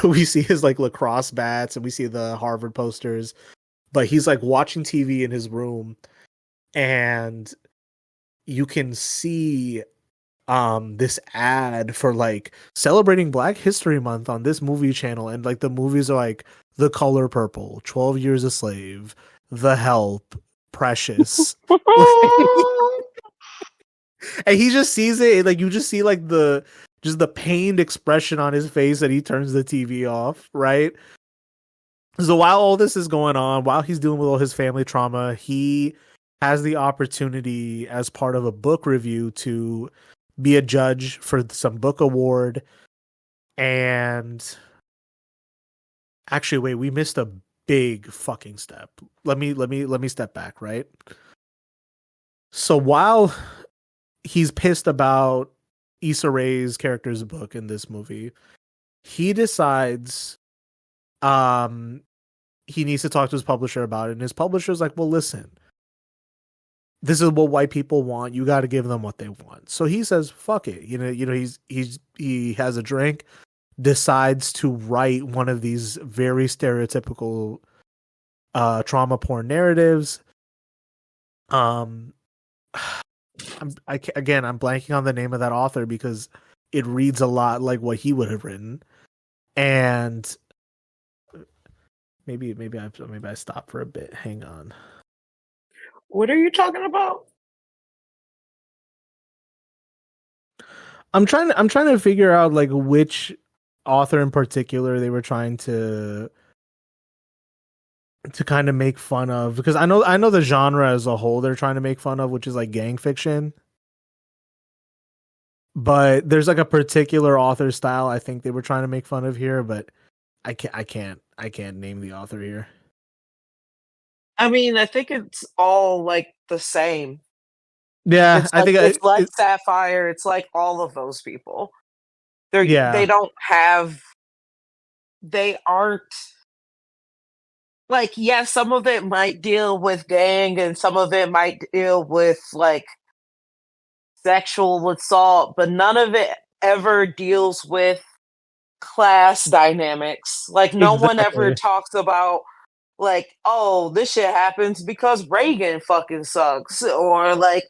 Speaker 3: we see his like lacrosse bats and we see the Harvard posters, but he's like watching TV in his room, and you can see this ad for like celebrating Black History Month on this movie channel, and like the movies are like The Color Purple, 12 Years a Slave, The Help, Precious. And he just sees it, like you just see like the pained expression on his face and he turns the TV off, right? So while all this is going on, while he's dealing with all his family trauma, he has the opportunity as part of a book review to be a judge for some book award. And actually, wait, we missed a big fucking step. Let me step back, right? So while he's pissed about Issa Rae's character's book in this movie, he decides he needs to talk to his publisher about it, and his publisher's like, well, listen, this is what white people want. You got to give them what they want. So he says, fuck it. He has a drink, decides to write one of these very stereotypical trauma porn narratives. I'm blanking on the name of that author because it reads a lot like what he would have written. And maybe I stop for a bit. Hang on.
Speaker 4: What are you talking about?
Speaker 3: I'm trying to figure out like which author in particular they were trying to kind of make fun of, because I know the genre as a whole they're trying to make fun of, which is like gang fiction. But there's like a particular author style I think they were trying to make fun of here, but I can't name the author here.
Speaker 4: I mean, I think it's all like the same.
Speaker 3: Yeah,
Speaker 4: It's like,
Speaker 3: it's
Speaker 4: like Sapphire. It's like all of those people.
Speaker 3: Yeah.
Speaker 4: They aren't like, yeah, some of it might deal with gang and some of it might deal with like sexual assault, but none of it ever deals with class dynamics. Like no one ever
Speaker 3: Exactly.
Speaker 4: talks about like, oh, this shit happens because Reagan fucking sucks, or like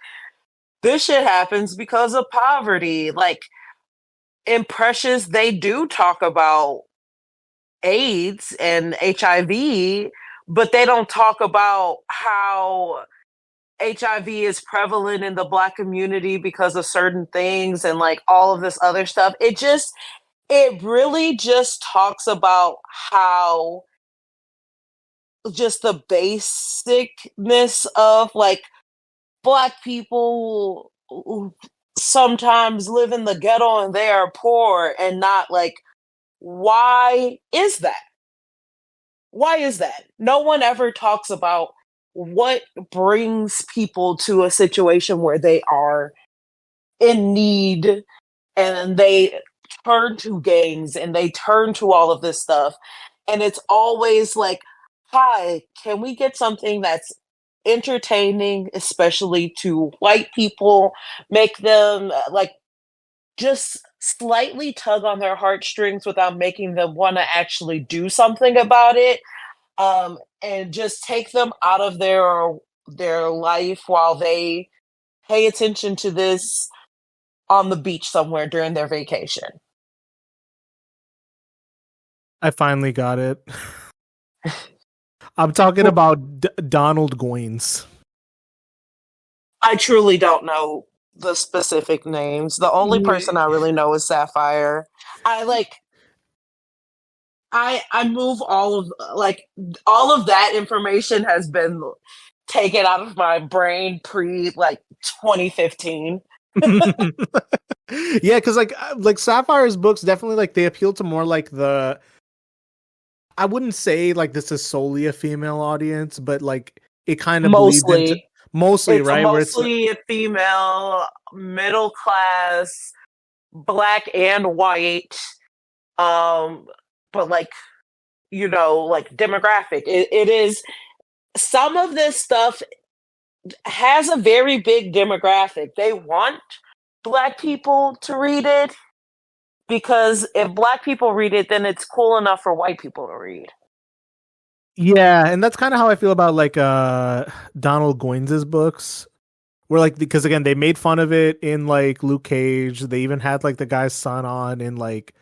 Speaker 4: this shit happens because of poverty. Like in Precious, they do talk about AIDS and HIV, but they don't talk about how HIV is prevalent in the Black community because of certain things and like all of this other stuff. It really just talks about how just the basicness of like Black people sometimes live in the ghetto and they are poor, and not like, why is that? Why is that? No one ever talks about what brings people to a situation where they are in need and they turn to gangs and they turn to all of this stuff. And it's always like, hi, can we get something that's entertaining, especially to white people, make them like just slightly tug on their heartstrings without making them want to actually do something about it, and just take them out of their life while they pay attention to this on the beach somewhere during their vacation.
Speaker 3: I finally got it. I'm talking about Donald Goines.
Speaker 4: I truly don't know the specific names. The only person I really know is Sapphire. I move all of that information has been taken out of my brain pre like 2015.
Speaker 3: Yeah, because like Sapphire's books definitely like they appeal to more like the, I wouldn't say like this is solely a female audience, but like it kind of bleeds into mostly,
Speaker 4: it's
Speaker 3: right?
Speaker 4: Mostly a female, middle class, Black and white, But like, like demographic. It is some of this stuff has a very big demographic. They want Black people to read it because if Black people read it, then it's cool enough for white people to read.
Speaker 3: Yeah, and that's kind of how I feel about like Donald Goines' books. Where like because again they made fun of it in like Luke Cage. They even had like the guy's son on in like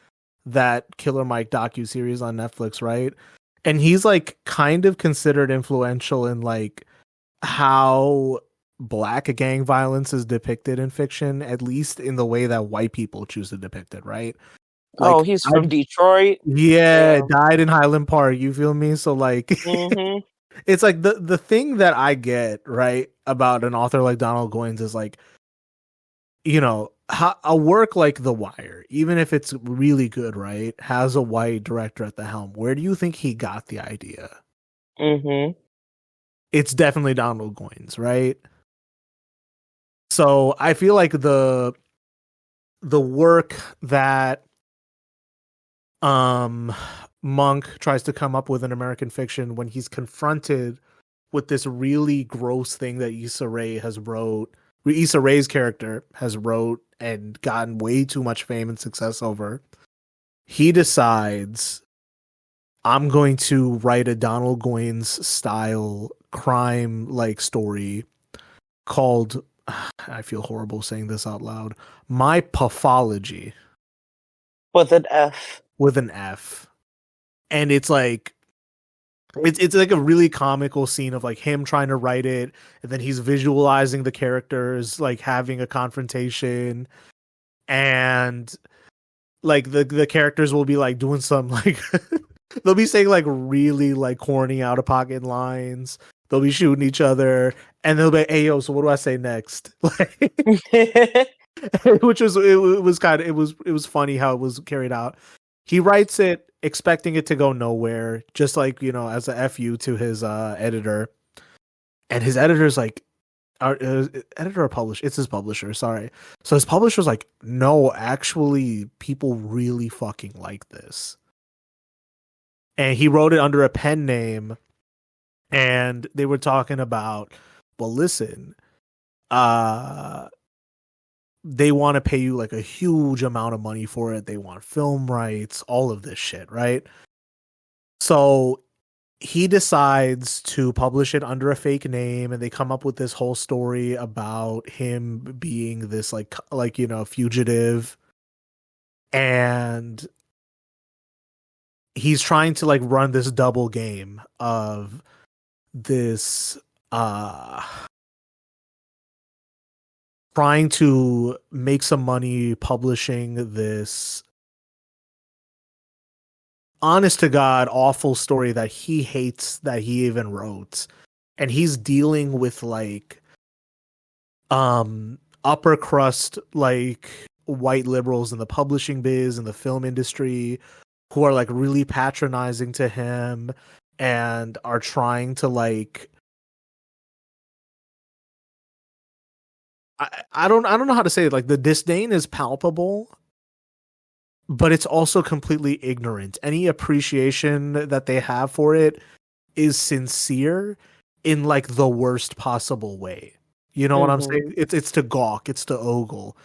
Speaker 3: that Killer Mike docu-series on Netflix, right? And he's like kind of considered influential in like how black gang violence is depicted in fiction, at least in the way that white people choose to depict it, right? Like,
Speaker 4: Oh, he's from Detroit.
Speaker 3: yeah,
Speaker 4: Yeah.
Speaker 3: died in Highland Park. You feel me? So like,
Speaker 4: Mm-hmm.
Speaker 3: it's like the thing that I get right about an author like Donald Goines is like, a work like The Wire, even if it's really good, right, has a white director at the helm. Where do you think he got the idea?
Speaker 4: Mm-hmm.
Speaker 3: It's definitely Donald Goines, right? So I feel like the work that Monk tries to come up with in American fiction when he's confronted with this really gross thing that Issa Rae's character has wrote and gotten way too much fame and success over, he decides, I'm going to write a Donald Goines style crime like story called, I feel horrible saying this out loud, My Pathology.
Speaker 4: With an F.
Speaker 3: With an F. And it's like it's like a really comical scene of like him trying to write it, and then he's visualizing the characters like having a confrontation, and like the characters will be like doing some like they'll be saying like really like corny out of pocket lines. They'll be shooting each other, and they'll be, "Hey yo, so what do I say next?" Like, which was it was kind of it was funny how it was carried out. He writes it expecting it to go nowhere, just like, as a FU to his editor. And his editor's like, editor or publisher? It's his publisher, sorry. So his publisher's like, no, actually, people really fucking like this. And he wrote it under a pen name. And they were talking about, well, listen, they want to pay you like a huge amount of money for it. They want film rights, all of this shit, right? So he decides to publish it under a fake name, and they come up with this whole story about him being this like fugitive, and he's trying to like run this double game of this trying to make some money publishing this honest to God awful story that he hates that he even wrote. And he's dealing with like upper crust like white liberals in the publishing biz and the film industry who are like really patronizing to him and are trying to like I don't know how to say it. Like the disdain is palpable, but it's also completely ignorant. Any appreciation that they have for it is sincere in like the worst possible way. You know what I'm saying? It's to gawk, it's to ogle.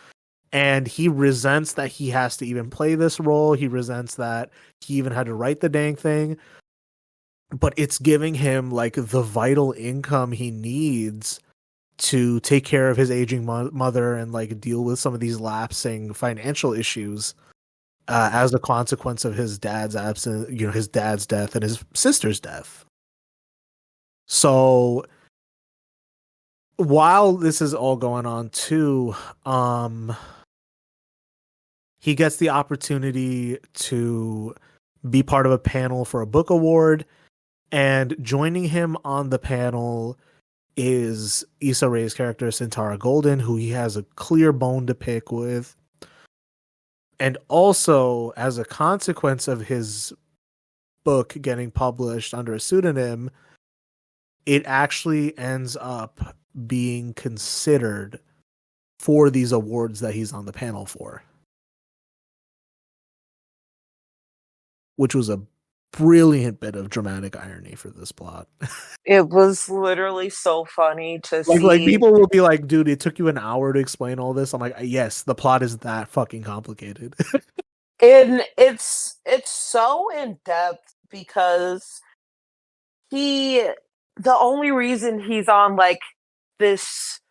Speaker 3: And he resents that he has to even play this role. He resents that he even had to write the dang thing. But it's giving him like the vital income he needs to take care of his aging mother and like deal with some of these lapsing financial issues as a consequence of his dad's absence, his dad's death and his sister's death. So while this is all going on too, he gets the opportunity to be part of a panel for a book award, and joining him on the panel is Issa Rae's character, Sintara Golden, who he has a clear bone to pick with. And also, as a consequence of his book getting published under a pseudonym, it actually ends up being considered for these awards that he's on the panel for. which was a brilliant bit of dramatic irony for this plot.
Speaker 4: It was literally so funny to
Speaker 3: Like
Speaker 4: see.
Speaker 3: people will be like, dude, it took you an hour to explain all this. I'm like, yes, the plot is that fucking complicated.
Speaker 4: And it's so in depth because he the only reason he's on like this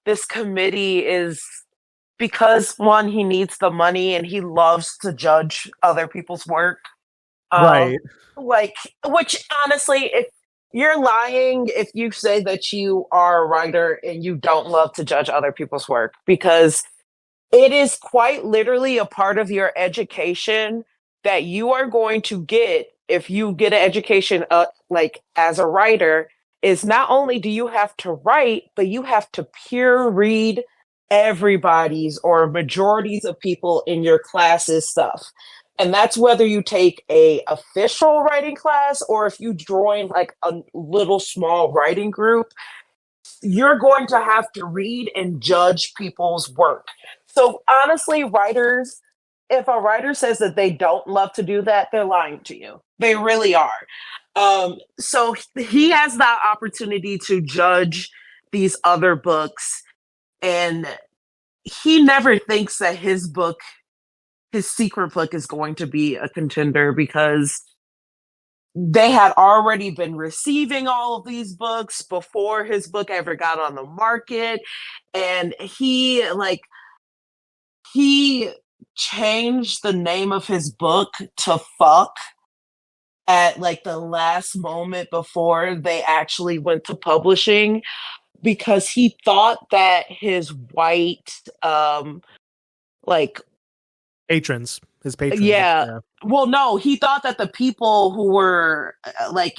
Speaker 4: this committee is because one, he needs the money and he loves to judge other people's work.
Speaker 3: Right.
Speaker 4: Like, which honestly, if you're lying if you say that you are a writer and you don't love to judge other people's work, because it is quite literally a part of your education that you are going to get if you get an education, like as a writer, is not only do you have to write, but you have to peer read everybody's or majorities of people in your class's stuff. And that's whether you take a official writing class or if you join like a little small writing group, you're going to have to read and judge people's work. So honestly, writers, if a writer says that they don't love to do that, they're lying to you. They really are. So he has that opportunity to judge these other books, and he never thinks that his book, his secret book, is going to be a contender because they had already been receiving all of these books before his book ever got on the market. And he changed the name of his book to Fuck at like the last moment before they actually went to publishing, because he thought that his white like
Speaker 3: Patrons, his patrons.
Speaker 4: yeah.
Speaker 3: Yeah.
Speaker 4: Well, no, he thought that the people who were like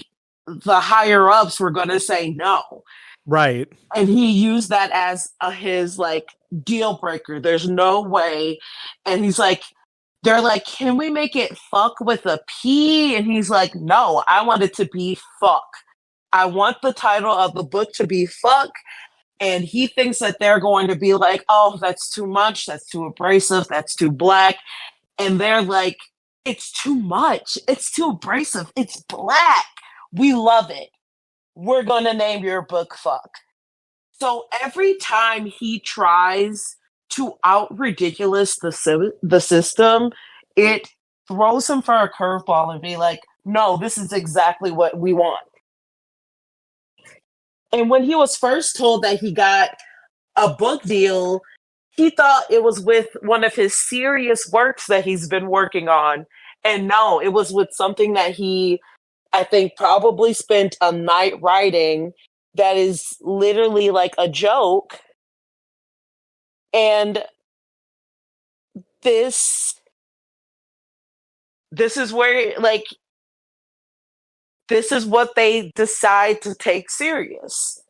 Speaker 4: the higher ups were going to say no.
Speaker 3: Right.
Speaker 4: And he used that as his like deal breaker. There's no way. And he's like, they're like, can we make it fuck with a P? And he's like, no, I want it to be fuck. I want the title of the book to be fuck. And he thinks that they're going to be like, oh, that's too much. That's too abrasive. That's too black. And they're like, it's too much. It's too abrasive. It's black. We love it. We're going to name your book Fuck. So every time he tries to out ridiculous the system, it throws him for a curveball and be like, no, this is exactly what we want. And when he was first told that he got a book deal, he thought it was with one of his serious works that he's been working on. And no, it was with something that he, I think, probably spent a night writing that is literally like a joke. And this is where like this is what they decide to take serious.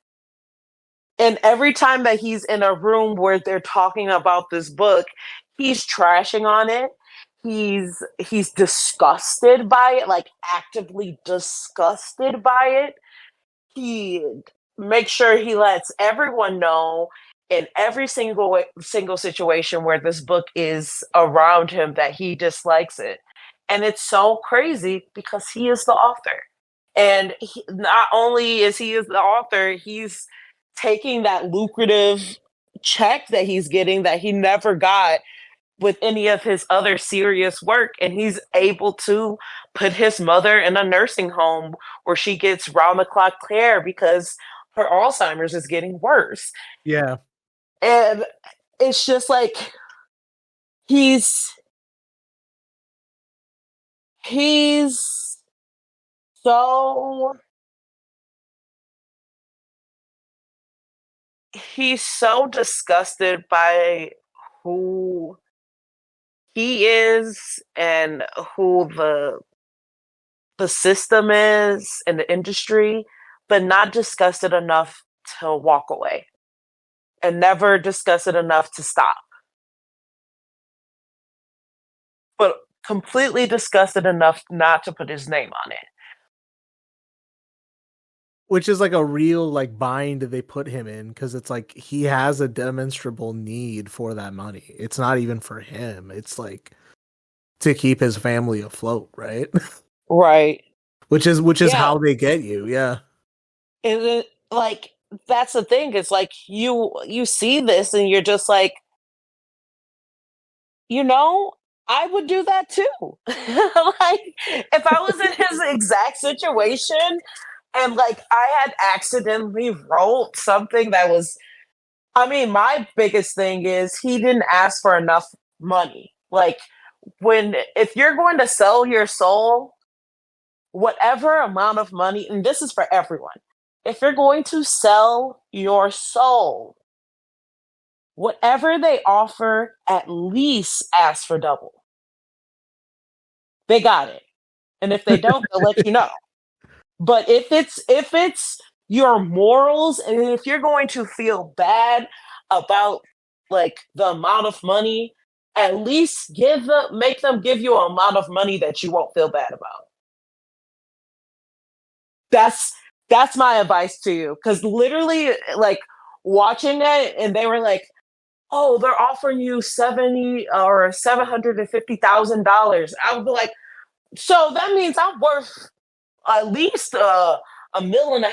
Speaker 4: And every time that he's in a room where they're talking about this book, he's trashing on it. He's disgusted by it, like actively disgusted by it. He makes sure he lets everyone know in every single situation where this book is around him that he dislikes it. And it's so crazy because he is the author. And not only is he the author, he's taking that lucrative check that he's getting that he never got with any of his other serious work, and he's able to put his mother in a nursing home where she gets round the clock care because her Alzheimer's is getting worse.
Speaker 3: Yeah.
Speaker 4: And it's just like he's he's so he's so disgusted by who he is and who the system is and the industry, but not disgusted enough to walk away and never disgusted enough to stop. But completely disgusted enough not to put his name on it.
Speaker 3: Which is like a real like bind they put him in, because it's like he has a demonstrable need for that money. It's not even for him. It's like to keep his family afloat, right?
Speaker 4: Right.
Speaker 3: which is
Speaker 4: Yeah.
Speaker 3: how they get you. Yeah.
Speaker 4: And then, like, that's the thing. It's like you see this and you're just like, you know, I would do that too. Like, if I was in his exact situation and like I had accidentally wrote something that was, I mean, my biggest thing is he didn't ask for enough money. Like, if you're going to sell your soul, whatever amount of money, and this is for everyone, if you're going to sell your soul, whatever they offer, at least ask for double. They got it. And if they don't, they'll let you know. But if it's your morals, and if you're going to feel bad about like the amount of money, at least make them give you an amount of money that you won't feel bad about. That's my advice to you. Because literally, like watching it, and they were like, "Oh, they're offering you 70 or $750,000." I would be like, "So that means I'm worth at least $1.5 million,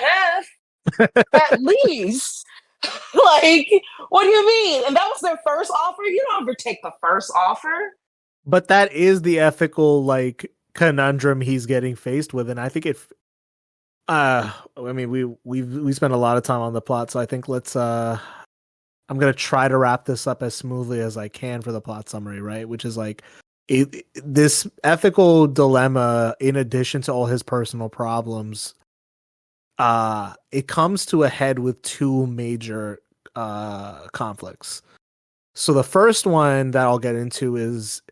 Speaker 4: at least." Like, what do you mean? And that was their first offer. You don't ever take the first offer.
Speaker 3: But that is the ethical like conundrum he's getting faced with, and I think I mean we spent a lot of time on the plot, so I think let's I'm gonna try to wrap this up as smoothly as I can for the plot summary, right? Which is like this ethical dilemma, in addition to all his personal problems, it comes to a head with two major conflicts. So the first one that I'll get into is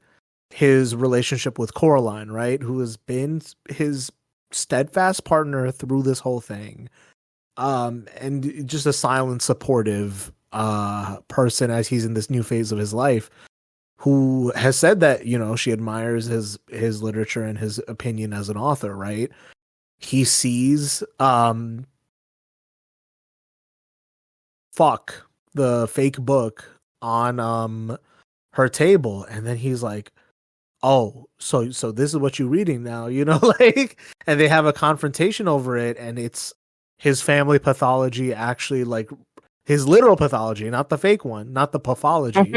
Speaker 3: his relationship with Coraline, right? Who has been his steadfast partner through this whole thing. And just a silent, supportive person as he's in this new phase of his life, who has said that, you know, she admires his literature and his opinion as an author, right? He sees the fake book on her table, and then he's like, oh, so this is what you're reading now, you know, like, and they have a confrontation over it, and it's his family pathology, actually, like his literal pathology, not the fake one, not the pathology.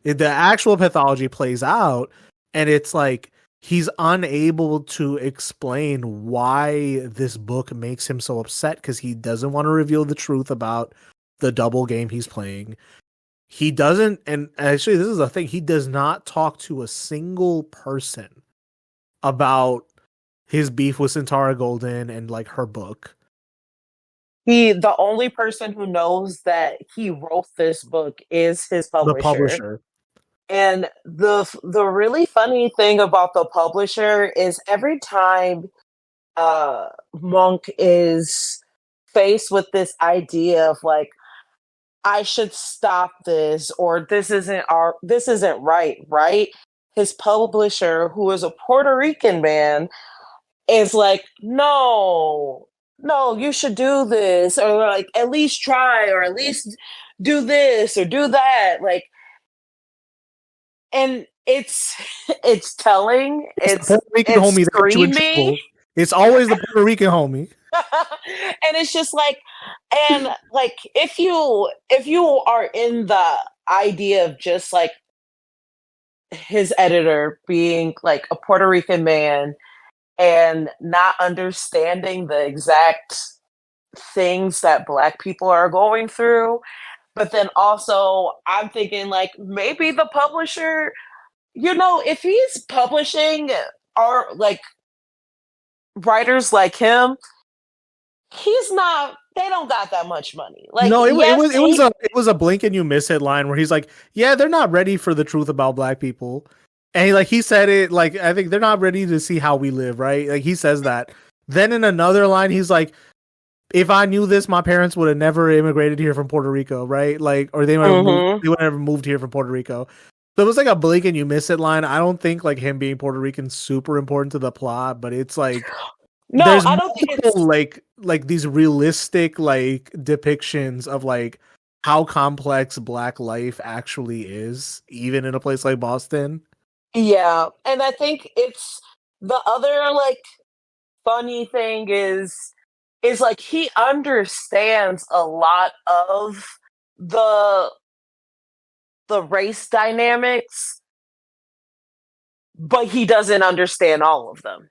Speaker 3: The actual pathology plays out, and it's like he's unable to explain why this book makes him so upset, because he doesn't want to reveal the truth about the double game he's playing. He doesn't, and actually this is the thing, he does not talk to a single person about his beef with Centaura Golden and like her book.
Speaker 4: The only person who knows that he wrote this book is his
Speaker 3: The
Speaker 4: publisher.
Speaker 3: publisher.
Speaker 4: And the really funny thing about the publisher is every time Monk is faced with this idea of like, I should stop this, or this isn't right? His publisher, who is a Puerto Rican man, is like, no, you should do this, or like at least try, or at least do this or do that. Like, and it's telling,
Speaker 3: It's the Puerto Rican homie that gets you in trouble. It's always the Puerto Rican homie.
Speaker 4: And it's just like, and like if you are in the idea of just like his editor being like a Puerto Rican man and not understanding the exact things that Black people are going through, but then also I'm thinking like maybe the publisher, you know, if he's publishing or like writers like him, they don't got that much money. Like,
Speaker 3: no,
Speaker 4: yes,
Speaker 3: it was a blink and you miss it line where he's like, yeah, they're not ready for the truth about Black people. And he said it like, I think they're not ready to see how we live, right? Like he says that. Then in another line, he's like, if I knew this, my parents would have never immigrated here from Puerto Rico, right? Like, or they would have never moved here from Puerto Rico. So it was like a blink and you miss it line. I don't think like him being Puerto Rican super important to the plot, but it's like,
Speaker 4: no,
Speaker 3: there's
Speaker 4: I don't think it's
Speaker 3: like these realistic like depictions of like how complex Black life actually is, even in a place like Boston.
Speaker 4: Yeah, and I think it's the other like funny thing is like he understands a lot of the race dynamics, but he doesn't understand all of them.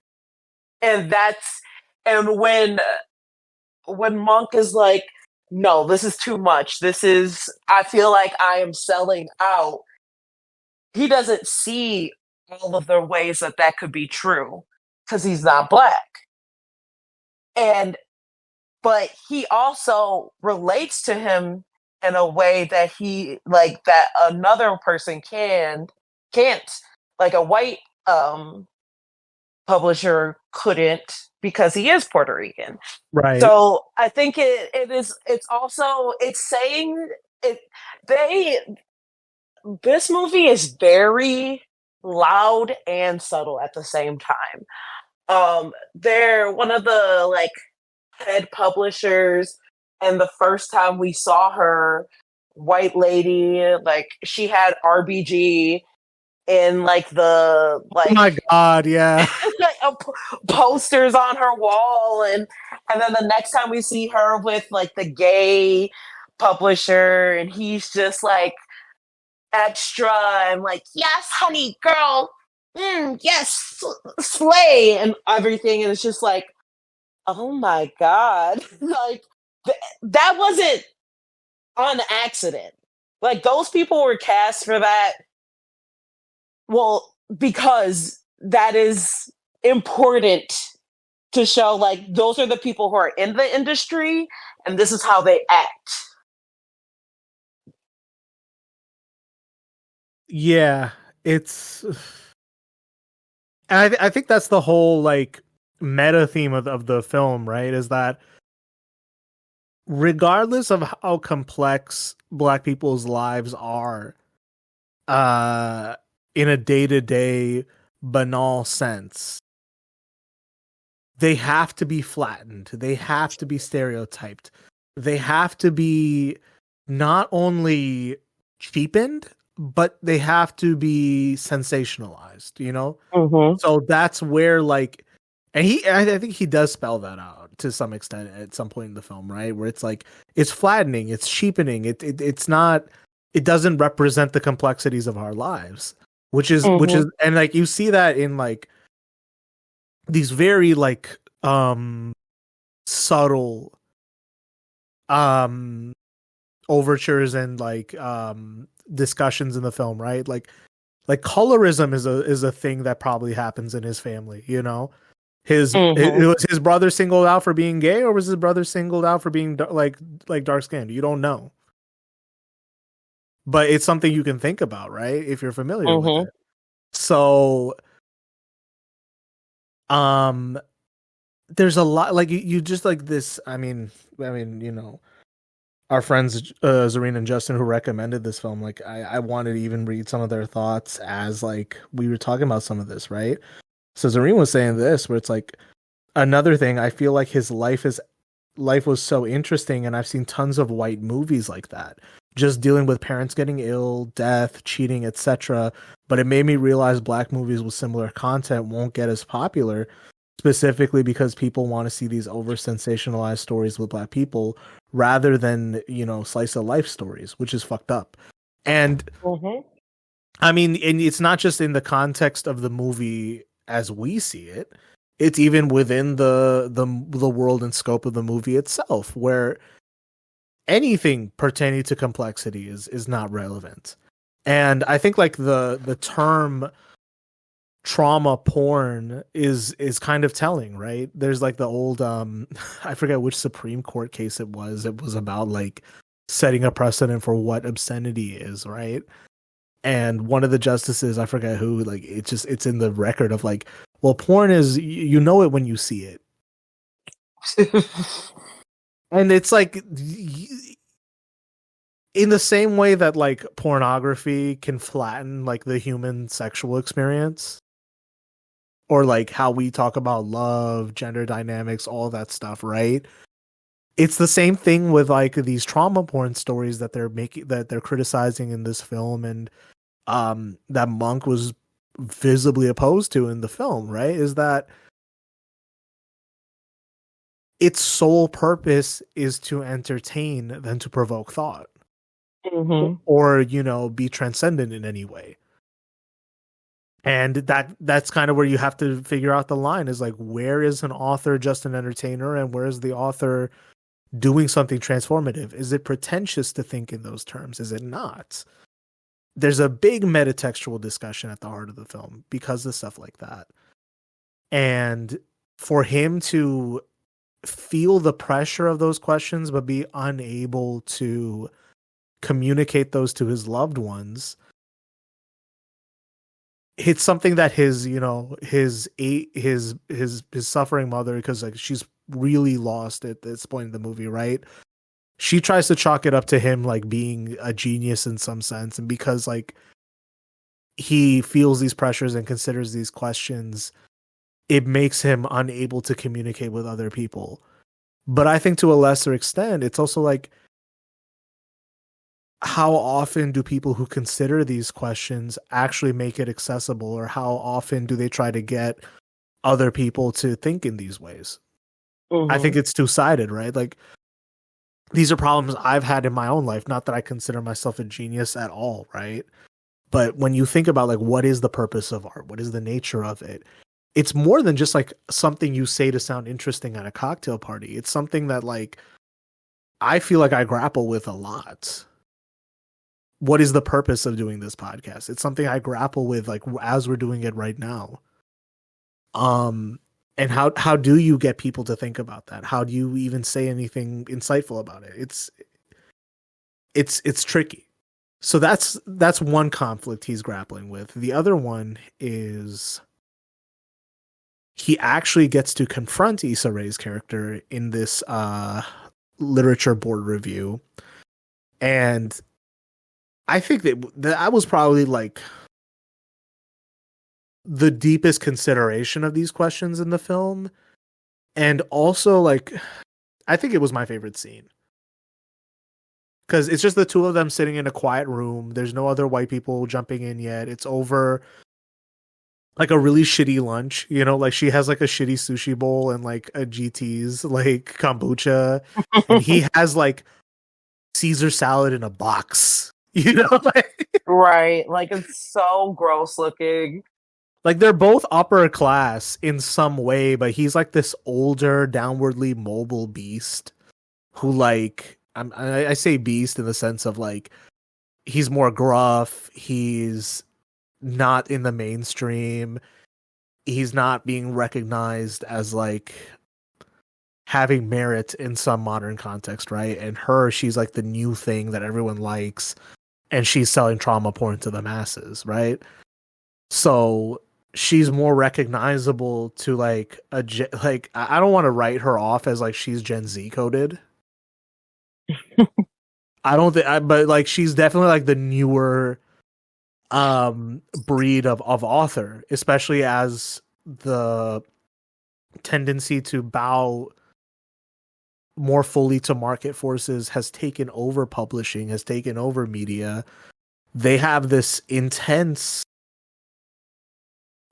Speaker 4: And that's and when Monk is like, no, this is too much. This is I feel like I am selling out. He doesn't see all of the ways that that could be true because he's not black. And but he also relates to him in a way that he like that another person can't like a white publisher couldn't because he is Puerto Rican.
Speaker 3: Right.
Speaker 4: So I think it's also it's saying it they this movie is very loud and subtle at the same time. They're one of the like head publishers, and the first time we saw her, white lady, like she had RBG in like the
Speaker 3: Oh
Speaker 4: like
Speaker 3: my god, yeah.
Speaker 4: like posters on her wall, and then the next time we see her with like the gay publisher, and he's just like extra and like yes honey girl, yes slay and everything, and it's just like oh my god like that wasn't on accident. Like those people were cast for that, well, because that is important to show like those are the people who are in the industry and this is how they act.
Speaker 3: Yeah, it's and I think that's the whole like meta theme of the film, right? Is that regardless of how complex black people's lives are, uh in a day-to-day banal sense, they have to be flattened, they have to be stereotyped, they have to be not only cheapened, but they have to be sensationalized, you know?
Speaker 4: Mm-hmm.
Speaker 3: So that's where like and I think he does spell that out to some extent at some point in the film, right? Where it's like it's flattening, it's cheapening, it's not, it doesn't represent the complexities of our lives, which is and like you see that in like these very like subtle um overtures and like discussions in the film, right? Like colorism is a thing that probably happens in his family, you know? It was his brother singled out for being gay, or was his brother singled out for being like dark skinned? You don't know, but it's something you can think about, right? If you're familiar with it. So, um, there's a lot like you just like this. I mean, you know, our friends Zareen and Justin who recommended this film. Like, I wanted to even read some of their thoughts as like we were talking about some of this, right? So Zareen was saying this, where it's like another thing. I feel like his life was so interesting, and I've seen tons of white movies like that, just dealing with parents getting ill, death, cheating, etc. But it made me realize black movies with similar content won't get as popular, specifically because people want to see these over sensationalized stories with black people rather than, you know, slice of life stories, which is fucked up. And I mean, and it's not just in the context of the movie as we see it. It's even within the world and scope of the movie itself, where anything pertaining to complexity is not relevant. And I think like the term trauma porn is kind of telling, right? There's like the old I forget which Supreme Court case it was. It was about like setting a precedent for what obscenity is, right? And one of the justices, I forget who, like it's in the record of like, well, porn is, you know it when you see it. And it's like in the same way that like pornography can flatten like the human sexual experience, or like how we talk about love, gender dynamics, all that stuff, right? It's the same thing with like these trauma porn stories that they're criticizing in this film, and that Monk was visibly opposed to in the film, right? Is that its sole purpose is to entertain than to provoke thought.
Speaker 4: Mm-hmm.
Speaker 3: Or, you know, be transcendent in any way. And that's kind of where you have to figure out the line, is like, where is an author just an entertainer and where is the author doing something transformative? Is it pretentious to think in those terms? Is it not? There's a big metatextual discussion at the heart of the film because of stuff like that. And for him to feel the pressure of those questions but be unable to communicate those to his loved ones, it's something that his, you know, his suffering mother, because like she's really lost at this point in the movie, right? She tries to chalk it up to him like being a genius in some sense, and because like he feels these pressures and considers these questions, it makes him unable to communicate with other people. But I think to a lesser extent, it's also like, how often do people who consider these questions actually make it accessible, or how often do they try to get other people to think in these ways?
Speaker 4: Mm-hmm.
Speaker 3: I think it's two-sided, right? Like, these are problems I've had in my own life. Not that I consider myself a genius at all, right? But when you think about like, what is the purpose of art? What is the nature of it? It's more than just like something you say to sound interesting at a cocktail party. It's something that like I feel like I grapple with a lot. What is the purpose of doing this podcast? It's something I grapple with like as we're doing it right now. And how do you get people to think about that? How do you even say anything insightful about it? It's tricky. So that's one conflict he's grappling with. The other one is he actually gets to confront Issa Rae's character in this literature board review. And I think that was probably like the deepest consideration of these questions in the film. And also like, I think it was my favorite scene. Because it's just the two of them sitting in a quiet room. There's no other white people jumping in yet. It's over like a really shitty lunch, you know, like she has like a shitty sushi bowl and like a GT's like kombucha. And he has like Caesar salad in a box, you know, like,
Speaker 4: Right. Like, it's so gross looking.
Speaker 3: like they're both upper class in some way, but he's like this older, downwardly mobile beast who like, I say beast in the sense of like, he's more gruff. He's not in the mainstream. He's not being recognized as like having merit in some modern context, right? And she's like the new thing that everyone likes, and she's selling trauma porn to the masses, right? So she's more recognizable to like like I don't want to write her off as like she's Gen Z coded. I don't think, but like she's definitely like the newer breed of author, especially as the tendency to bow more fully to market forces has taken over publishing, has taken over media. They have this intense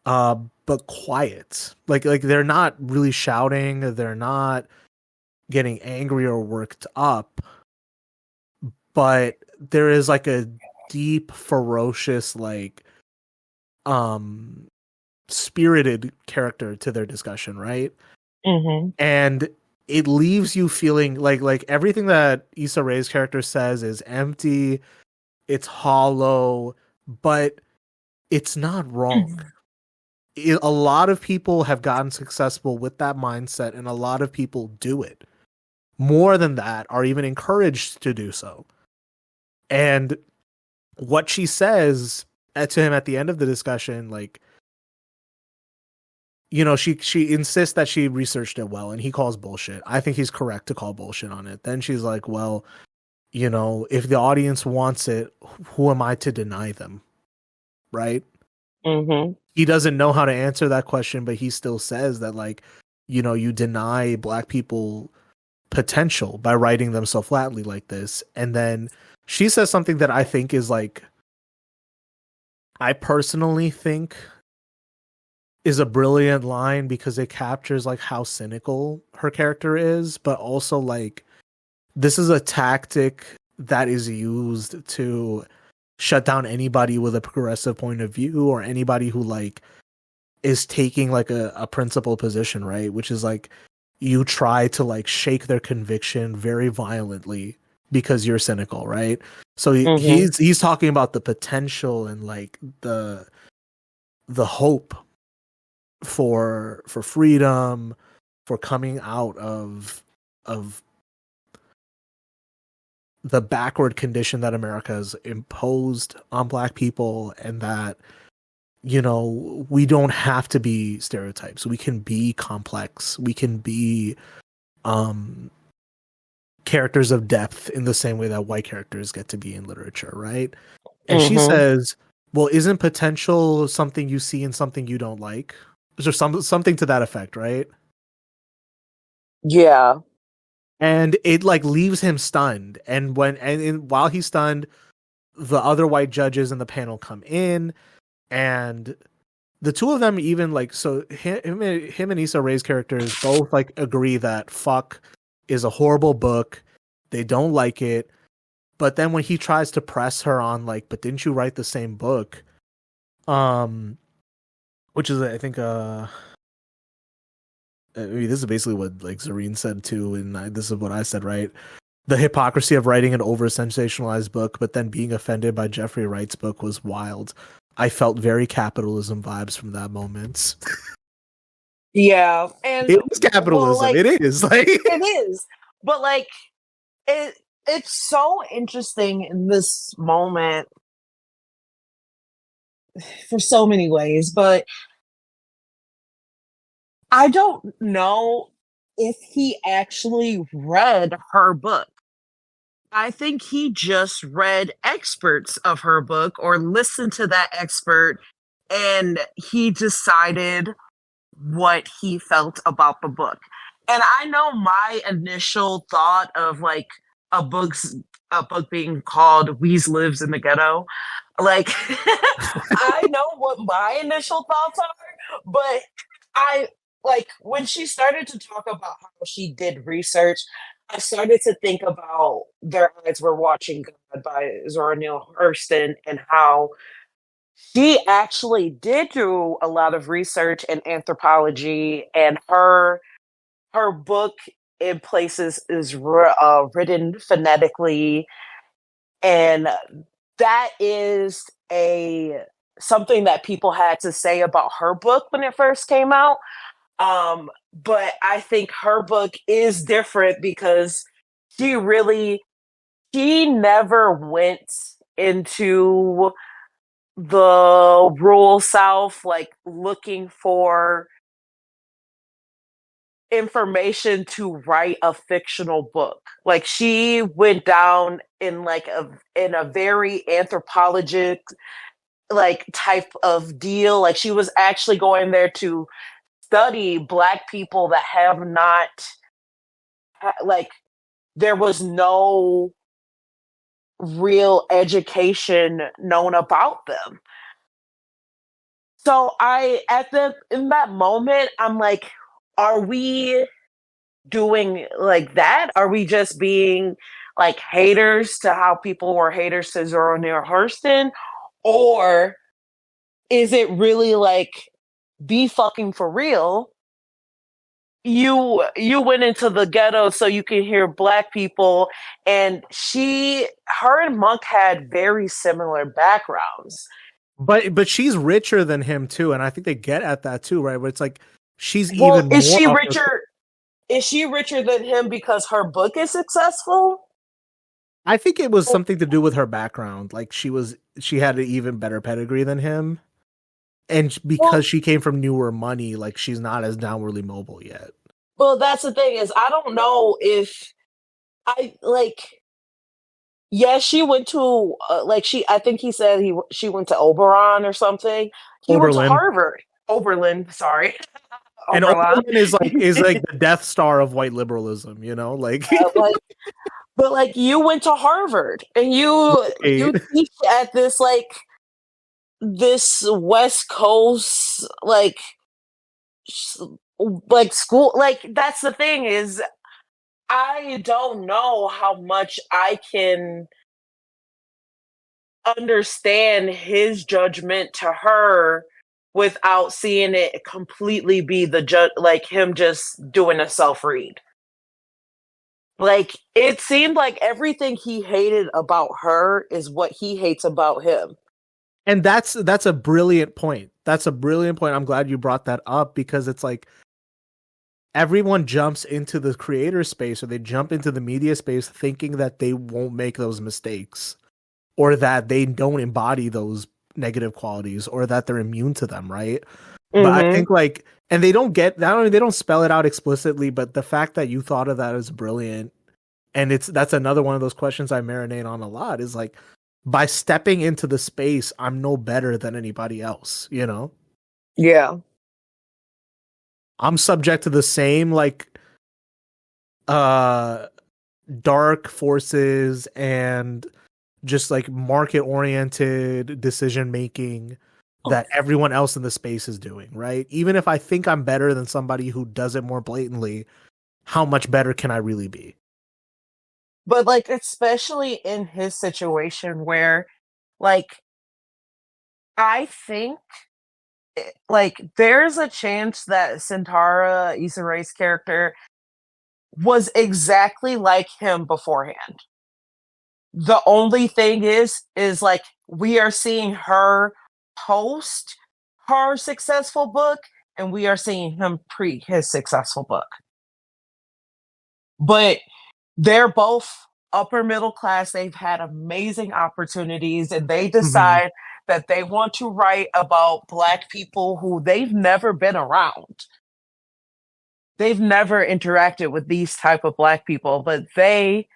Speaker 3: but quiet, like they're not really shouting, they're not getting angry or worked up, but there is like a deep, ferocious, like spirited character to their discussion, right?
Speaker 4: Mm-hmm.
Speaker 3: And it leaves you feeling like everything that Issa Rae's character says is empty, it's hollow, but it's not wrong. A lot of people have gotten successful with that mindset, and a lot of people do it. More than that, are even encouraged to do so. And what she says to him at the end of the discussion, like, you know, she insists that she researched it well, and he calls bullshit. I think he's correct to call bullshit on it. Then she's like, well, you know, if the audience wants it, who am I to deny them? Right?
Speaker 4: Mm-hmm.
Speaker 3: He doesn't know how to answer that question, but he still says that, like, you know, you deny Black people potential by writing them so flatly like this. And then she says something that I think is like, I personally think is a brilliant line because it captures like how cynical her character is, but also like this is a tactic that is used to shut down anybody with a progressive point of view or anybody who like is taking like a principled position, right? Which is like you try to like shake their conviction very violently because you're cynical, right? So
Speaker 4: Mm-hmm.
Speaker 3: he's talking about the potential and like the hope for freedom, for coming out of the backward condition that America has imposed on Black people, and that we don't have to be stereotypes. We can be complex. We can be um characters of depth in the same way that white characters get to be in literature, right? And she
Speaker 4: Mm-hmm.
Speaker 3: says, well, isn't potential something you see in something you don't like? Is there something to that effect, right?
Speaker 4: Yeah.
Speaker 3: And it like leaves him stunned. And while he's stunned, the other white judges in the panel come in, and the two of them even like, so him and Issa Rae's characters both like agree that Fuck is a horrible book. They don't like it. But then when he tries to press her on like, but didn't you write the same book? Which is I think I mean, this is basically what like Zareen said too, and this is what I said, right? The hypocrisy of writing an over sensationalized book, but then being offended by Jeffrey Wright's book was wild. I felt very capitalism vibes from that moment.
Speaker 4: Yeah. And
Speaker 3: It is
Speaker 4: well,
Speaker 3: capitalism.
Speaker 4: like
Speaker 3: It is like
Speaker 4: it is. But like it it's so interesting in this moment for so many ways, but I don't know if he actually read her book. I think he just read excerpts of her book or listened to that expert and he decided what he felt about the book. And I know my initial thought of like a book's a book being called Weez Lives in the Ghetto. Like I know what my initial thoughts are, but I like when she started to talk about how she did research, I started to think about Their Eyes Were Watching God by Zora Neale Hurston and how she actually did do a lot of research in anthropology, and her book in places is written phonetically, and that is a something that people had to say about her book when it first came out. But I think her book is different because she really she never went into the rural South like looking for information to write a fictional book. Like she went down in like a very anthropologic like type of deal. Like she was actually going there to study Black people that have not like there was no real education known about them. So I at the in that moment I'm like, are we doing like that? Are we just being like haters to how people were haters to Zora Neale Hurston? Or is it really like be fucking for real? You went into the ghetto so you can hear Black people, and her and Monk had very similar backgrounds.
Speaker 3: but she's richer than him too, and I think they get at that too, right? Where it's like she's
Speaker 4: Well,
Speaker 3: even more upper.
Speaker 4: is she richer than him because her book is successful?
Speaker 3: I think it was something to do with her background. Like she had an even better pedigree than him. And because
Speaker 4: Well,
Speaker 3: she came from newer money, like she's not as downwardly mobile yet.
Speaker 4: well, that's the thing is I don't know if I like. Yes, she went to like she. I think he said she went to Oberon or something. He went to
Speaker 3: Oberlin.
Speaker 4: Harvard. Oberlin, sorry,
Speaker 3: And
Speaker 4: Oberlin.
Speaker 3: Oberlin is like the Death Star of white liberalism, like
Speaker 4: Like, but like you went to Harvard and you
Speaker 3: right.
Speaker 4: teach at this like this West Coast school, like that's the thing is I don't know how much I can understand his judgment to her without seeing it completely be the judge, like him just doing a self read. Like it seemed like everything he hated about her is what he hates about him.
Speaker 3: And that's a brilliant point. That's a brilliant point. I'm glad you brought that up because it's like everyone jumps into the creator space or they jump into the media space thinking that they won't make those mistakes or that they don't embody those negative qualities or that they're immune to them, right? But I think like, and they don't get not only they don't spell it out explicitly, but the fact that you thought of that is brilliant. And that's another one of those questions I marinate on a lot is like, by stepping into the space, I'm no better than anybody else, you know?
Speaker 4: Yeah.
Speaker 3: I'm subject to the same like dark forces and just like market oriented decision making that everyone else in the space is doing, right? Even if I think I'm better than somebody who does it more blatantly, how much better can I really be?
Speaker 4: But like especially in his situation where like I think like there's a chance that Sintara Issa Rae's character was exactly like him beforehand. The only thing is like we are seeing her post her successful book and we are seeing him pre his successful book. But they're both upper middle class. They've had amazing opportunities and they decide that they want to write about Black people who they've never been around. They've never interacted with these type of Black people, but they,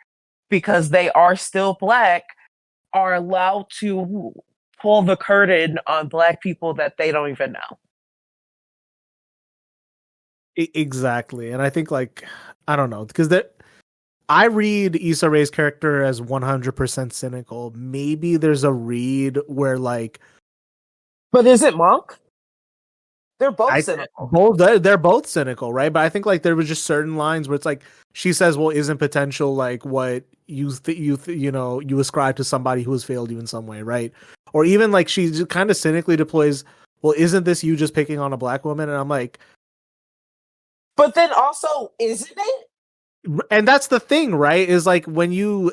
Speaker 4: because they are still Black, are allowed to pull the curtain on Black people that they don't even know.
Speaker 3: Exactly. And I think like, I don't know, because I read Issa Rae's character as 100% cynical. Maybe there's a read where like,
Speaker 4: but is it Monk? They're both cynical.
Speaker 3: They're both cynical, right? But I think like there was just certain lines where it's like she says, "Well, isn't potential like what you ascribe to somebody who has failed you in some way, right?" Or even like she just kind of cynically deploys, "Well, isn't this you just picking on a Black woman?" And I'm like,
Speaker 4: but then also, isn't it?
Speaker 3: And that's the thing, right? Is like when you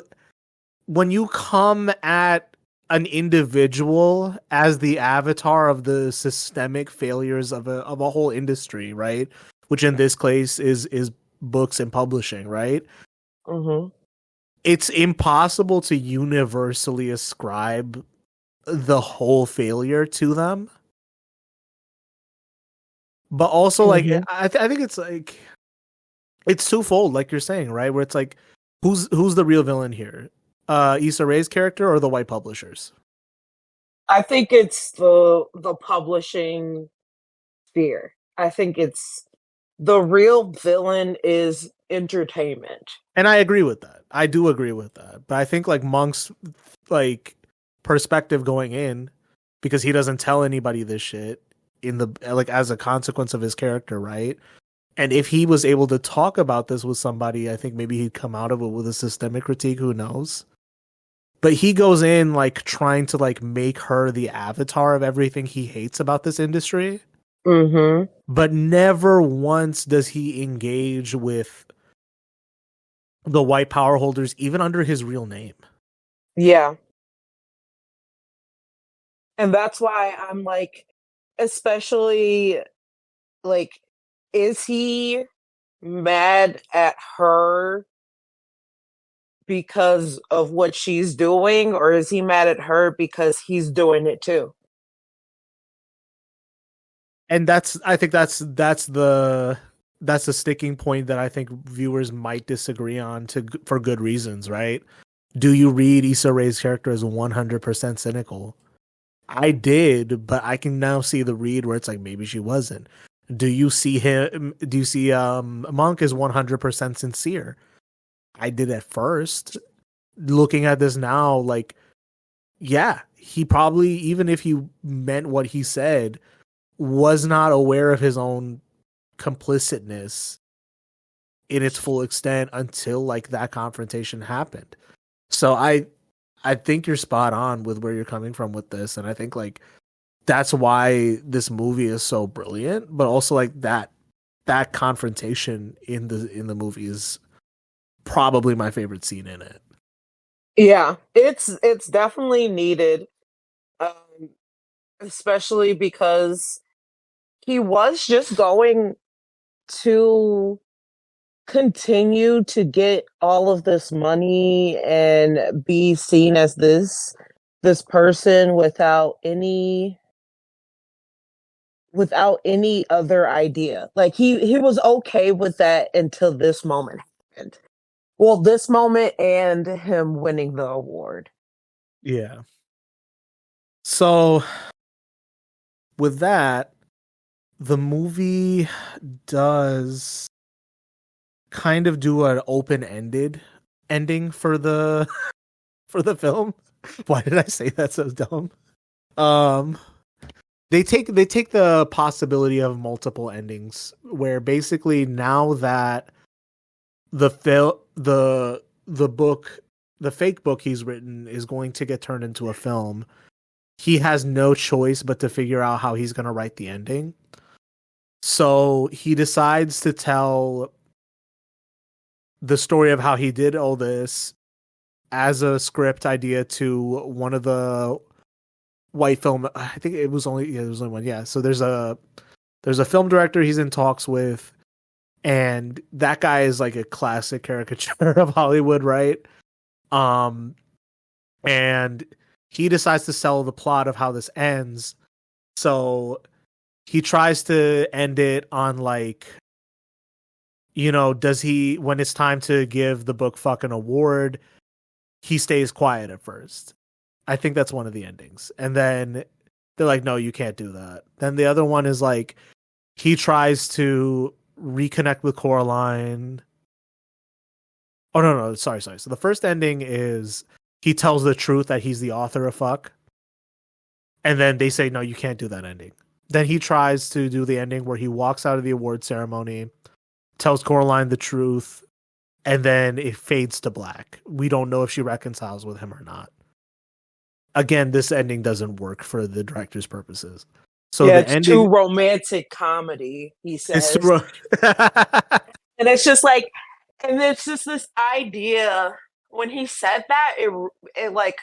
Speaker 3: come at an individual as the avatar of the systemic failures of a whole industry, right? Which in this case is books and publishing, right?
Speaker 4: Mm-hmm.
Speaker 3: It's impossible to universally ascribe the whole failure to them. But also, like, I think it's like it's twofold, like you're saying, right? Where it's like, who's the real villain here? Issa Rae's character or the white publishers?
Speaker 4: I think it's the publishing sphere. I think it's the real villain is entertainment.
Speaker 3: And I agree with that. I do agree with that. But I think like Monk's like perspective going in, because he doesn't tell anybody this shit in the like as a consequence of his character, right? And if he was able to talk about this with somebody, I think maybe he'd come out of it with a systemic critique, who knows? But he goes in like trying to like make her the avatar of everything he hates about this industry.
Speaker 4: Mm-hmm.
Speaker 3: But never once does he engage with the white power holders, even under his real name.
Speaker 4: Yeah. And that's why I'm like, especially like, is he mad at her because of what she's doing, or is he mad at her because he's doing it too?
Speaker 3: And I think that's the sticking point that I think viewers might disagree on for good reasons, right? Do you read Issa Rae's character as 100% cynical? I did, but I can now see the read where it's like maybe she wasn't. Do you see Monk as 100% sincere? I did at first. Looking at this now, like yeah, he probably, even if he meant what he said, was not aware of his own complicitness in its full extent until like that confrontation happened. So I think you're spot on with where you're coming from with this, and I think like that's why this movie is so brilliant, but also like that confrontation in the movie is probably my favorite scene in it.
Speaker 4: Yeah, it's definitely needed, um, especially because he was just going to continue to get all of this money and be seen as this person without any other idea. Like he was okay with that until this moment happened. Well, this moment and him winning the award.
Speaker 3: Yeah. So with that, the movie does kind of do an open-ended ending for the for the film. Why did I say that so dumb? Um they take the possibility of multiple endings where basically now that the book, the fake book he's written is going to get turned into a film, he has no choice but to figure out how he's going to write the ending. So he decides to tell the story of how he did all this as a script idea to one of the white film. I think there was only one. Yeah. So there's a film director he's in talks with, and that guy is like a classic caricature of Hollywood, right? Um, and he decides to sell the plot of how this ends. So he tries to end it on like, does he, when it's time to give the book fucking award, he stays quiet at first. I think that's one of the endings. And then they're like, no, you can't do that. Then the other one is like, he tries to reconnect with Coraline. Oh, no, sorry. So the first ending is he tells the truth that he's the author of fuck. And then they say, no, you can't do that ending. Then he tries to do the ending where he walks out of the award ceremony, tells Coraline the truth, and then it fades to black. We don't know if she reconciles with him or not. Again, this ending doesn't work for the director's purposes. So
Speaker 4: Yeah,
Speaker 3: the
Speaker 4: it's too
Speaker 3: ending
Speaker 4: romantic comedy, he
Speaker 3: is
Speaker 4: says.
Speaker 3: to
Speaker 4: And it's just like, and it's just this idea. When he said that, it like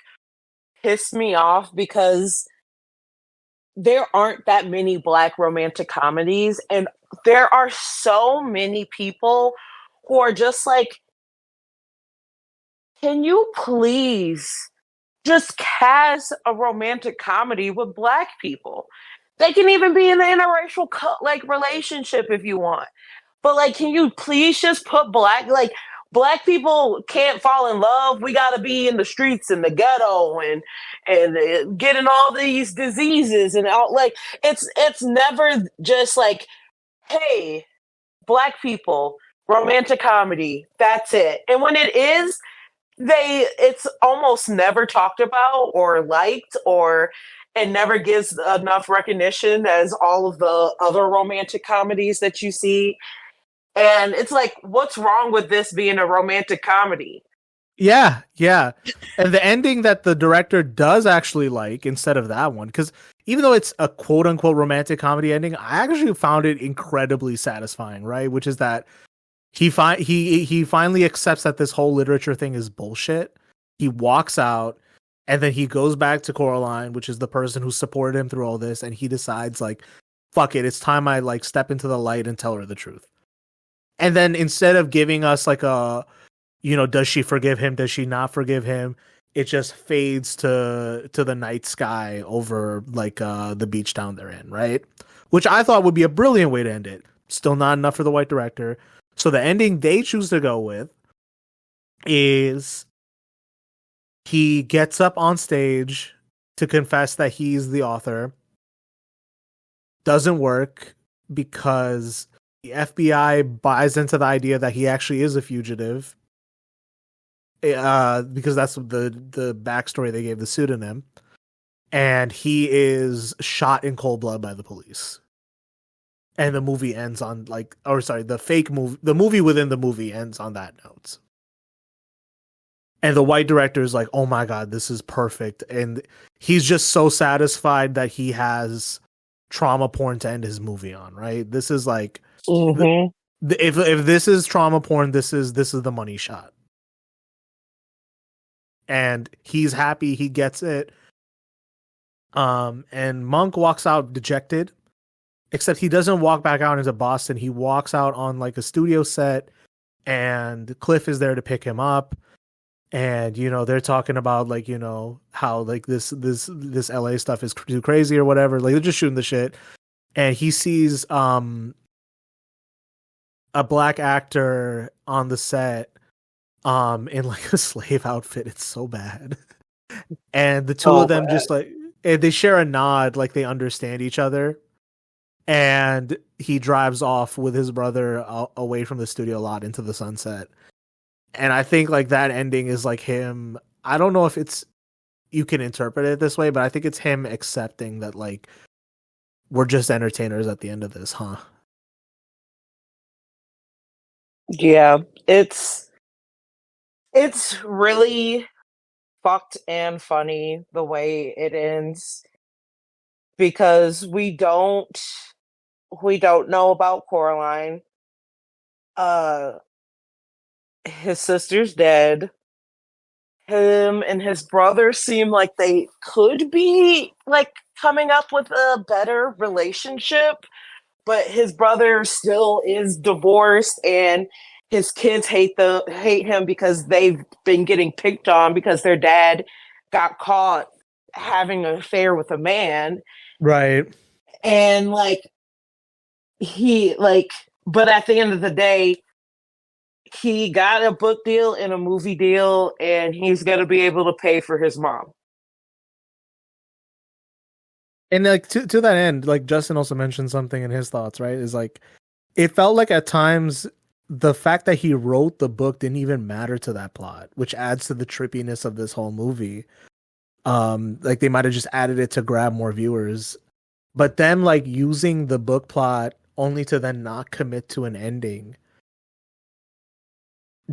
Speaker 4: pissed me off because there aren't that many black romantic comedies, and there are so many people who are just like, can you please just cast a romantic comedy with black people? They can even be in an interracial like relationship if you want. But like, can you please just put black people can't fall in love. We got to be in the streets and the ghetto and getting all these diseases and all. Like, it's never just like, hey, black people, romantic comedy. That's it. And when it is, it's almost never talked about or liked, or it never gives enough recognition as all of the other romantic comedies that you see. And it's like, what's wrong with this being a romantic comedy?
Speaker 3: Yeah, yeah. And the ending that the director does actually like instead of that one, because even though it's a quote unquote romantic comedy ending, I actually found it incredibly satisfying, right? Which is that he finally accepts that this whole literature thing is bullshit. He walks out and then he goes back to Coraline, which is the person who supported him through all this, and he decides like, fuck it, it's time I like step into the light and tell her the truth. And then instead of giving us like a, does she forgive him? Does she not forgive him? It just fades to the night sky over like the beach town they're in, right? Which I thought would be a brilliant way to end it. Still not enough for the white director. So the ending they choose to go with is he gets up on stage to confess that he's the author. Doesn't work because the FBI buys into the idea that he actually is a fugitive. because that's the backstory they gave the pseudonym, and he is shot in cold blood by the police. And the movie ends on the movie within the movie ends on that note. And the white director is like, "Oh my god, this is perfect," and he's just so satisfied that he has trauma porn to end his movie on. Right? This is like,
Speaker 4: Mm-hmm.
Speaker 3: if this is trauma porn, this is the money shot. And he's happy he gets it. And Monk walks out dejected, except he doesn't walk back out into Boston. He walks out on like a studio set, and Cliff is there to pick him up. And they're talking about like how like this LA stuff is too crazy or whatever. Like they're just shooting the shit, and he sees a black actor on the set in like a slave outfit. It's so bad. And the two of them just like they share a nod, like they understand each other. And he drives off with his brother away from the studio lot into the sunset. And I think like that ending is like him. I don't know if you can interpret it this way, but I think it's him accepting that like we're just entertainers at the end of this, huh?
Speaker 4: Yeah, it's really fucked and funny the way it ends, because we don't know about Coraline. Uh, his sister's dead. Him and his brother seem like they could be like coming up with a better relationship, but his brother still is divorced, and his kids hate him because they've been getting picked on because their dad got caught having an affair with a man.
Speaker 3: Right.
Speaker 4: And like he like but at the end of the day, he got a book deal and a movie deal, and he's going to be able to pay for his mom.
Speaker 3: And like to that end, like Justin also mentioned something in his thoughts, right? Is like it felt like at times the fact that he wrote the book didn't even matter to that plot, which adds to the trippiness of this whole movie. Like they might have just added it to grab more viewers, but then like using the book plot only to then not commit to an ending.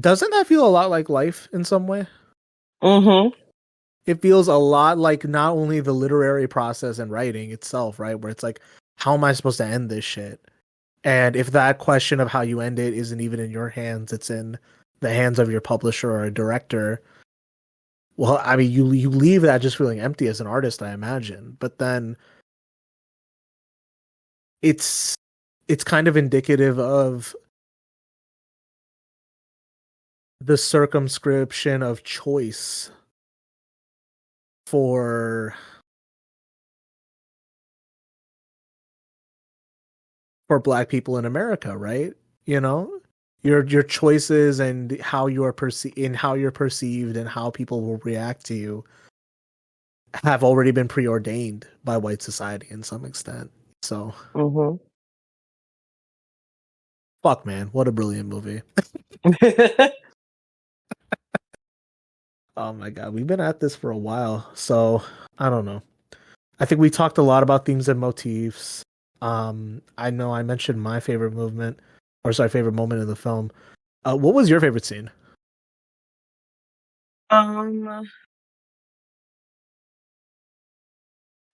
Speaker 3: Doesn't that feel a lot like life in some way?
Speaker 4: Mm-hmm.
Speaker 3: It feels a lot like not only the literary process and writing itself, right? Where it's like, how am I supposed to end this shit? And if that question of how you end it isn't even in your hands, it's in the hands of your publisher or a director. Well, I mean, you leave that just feeling empty as an artist, I imagine. But then it's kind of indicative of the circumscription of choice for Black people in America, right? Your choices and how you're perceived and how people will react to you have already been preordained by white society in some extent. So,
Speaker 4: Mm-hmm.
Speaker 3: fuck, man, what a brilliant movie. Oh my god, we've been at this for a while, so I don't know. I think we talked a lot about themes and motifs. I know I mentioned my favorite favorite moment in the film. What was your favorite scene?
Speaker 4: um,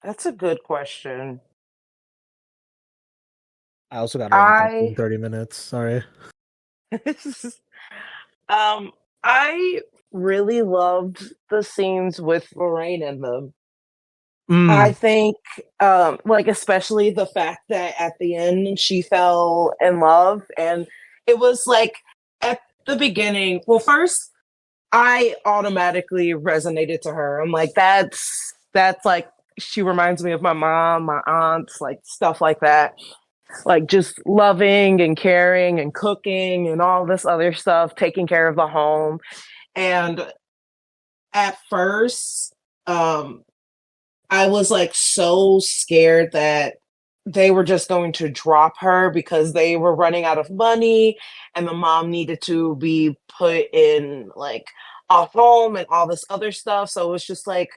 Speaker 4: that's a good question.
Speaker 3: I also got to wrap up in
Speaker 4: I
Speaker 3: 30 minutes. Sorry.
Speaker 4: um I really loved the scenes with Lorraine in them. I
Speaker 3: Mm,
Speaker 4: think, like, especially the fact that at the end she fell in love, and it was like at the beginning. Well, first I automatically resonated to her. I'm like, that's like she reminds me of my mom, my aunts, like stuff like that. Like just loving and caring and cooking and all this other stuff, taking care of the home. And at first, um, I was like so scared that they were just going to drop her because they were running out of money, and the mom needed to be put in like a home and all this other stuff. So it was just like,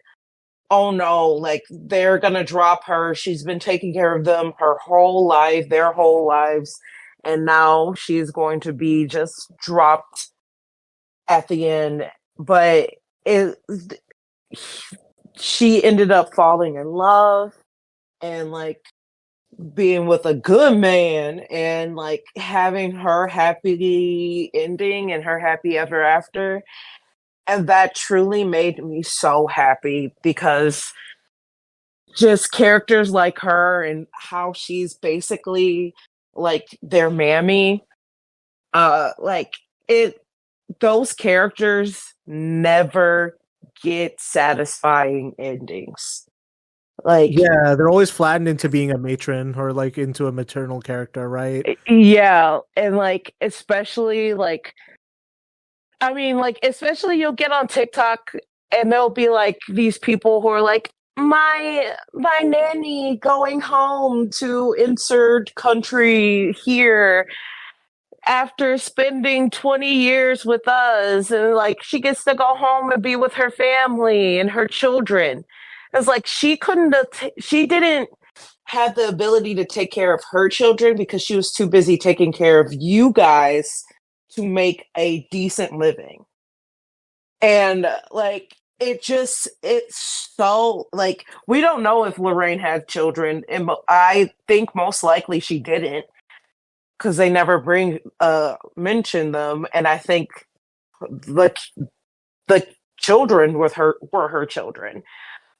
Speaker 4: oh no, like they're gonna drop her. She's been taking care of them her whole life, their whole lives, and now she's going to be just dropped at the end. But it she ended up falling in love and like being with a good man and like having her happy ending and her happy ever after. And that truly made me so happy because just characters like her and how she's basically like their mammy, like it, those characters never get satisfying endings. Like,
Speaker 3: Yeah, they're always flattened into being a matron or like into a maternal character, right?
Speaker 4: yeah, and like especially like, I mean, like especially you'll get on TikTok and there'll be like these people who are like, my nanny going home to insert country here after spending 20 years with us, and like she gets to go home and be with her family and her children. It's like she couldn't she didn't have the ability to take care of her children because she was too busy taking care of you guys to make a decent living. And like it's so like we don't know if Lorraine had children, and I think most likely she didn't because they never bring mention them. And I think the the children with her were her children.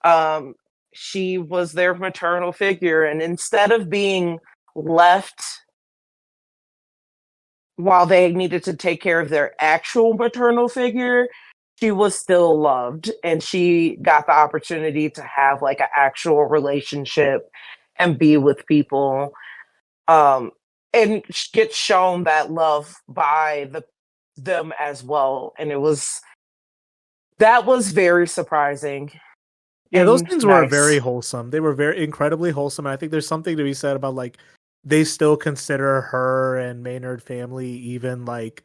Speaker 4: Um, she was their maternal figure, and instead of being left while they needed to take care of their actual maternal figure, she was still loved and she got the opportunity to have like an actual relationship and be with people, um and get shown that love by them as well. And that was very surprising
Speaker 3: Yeah, those
Speaker 4: and
Speaker 3: things were very
Speaker 4: nice.
Speaker 3: wholesome. They were very incredibly wholesome. And I think there's something to be said about like they still consider her and Maynard family, even like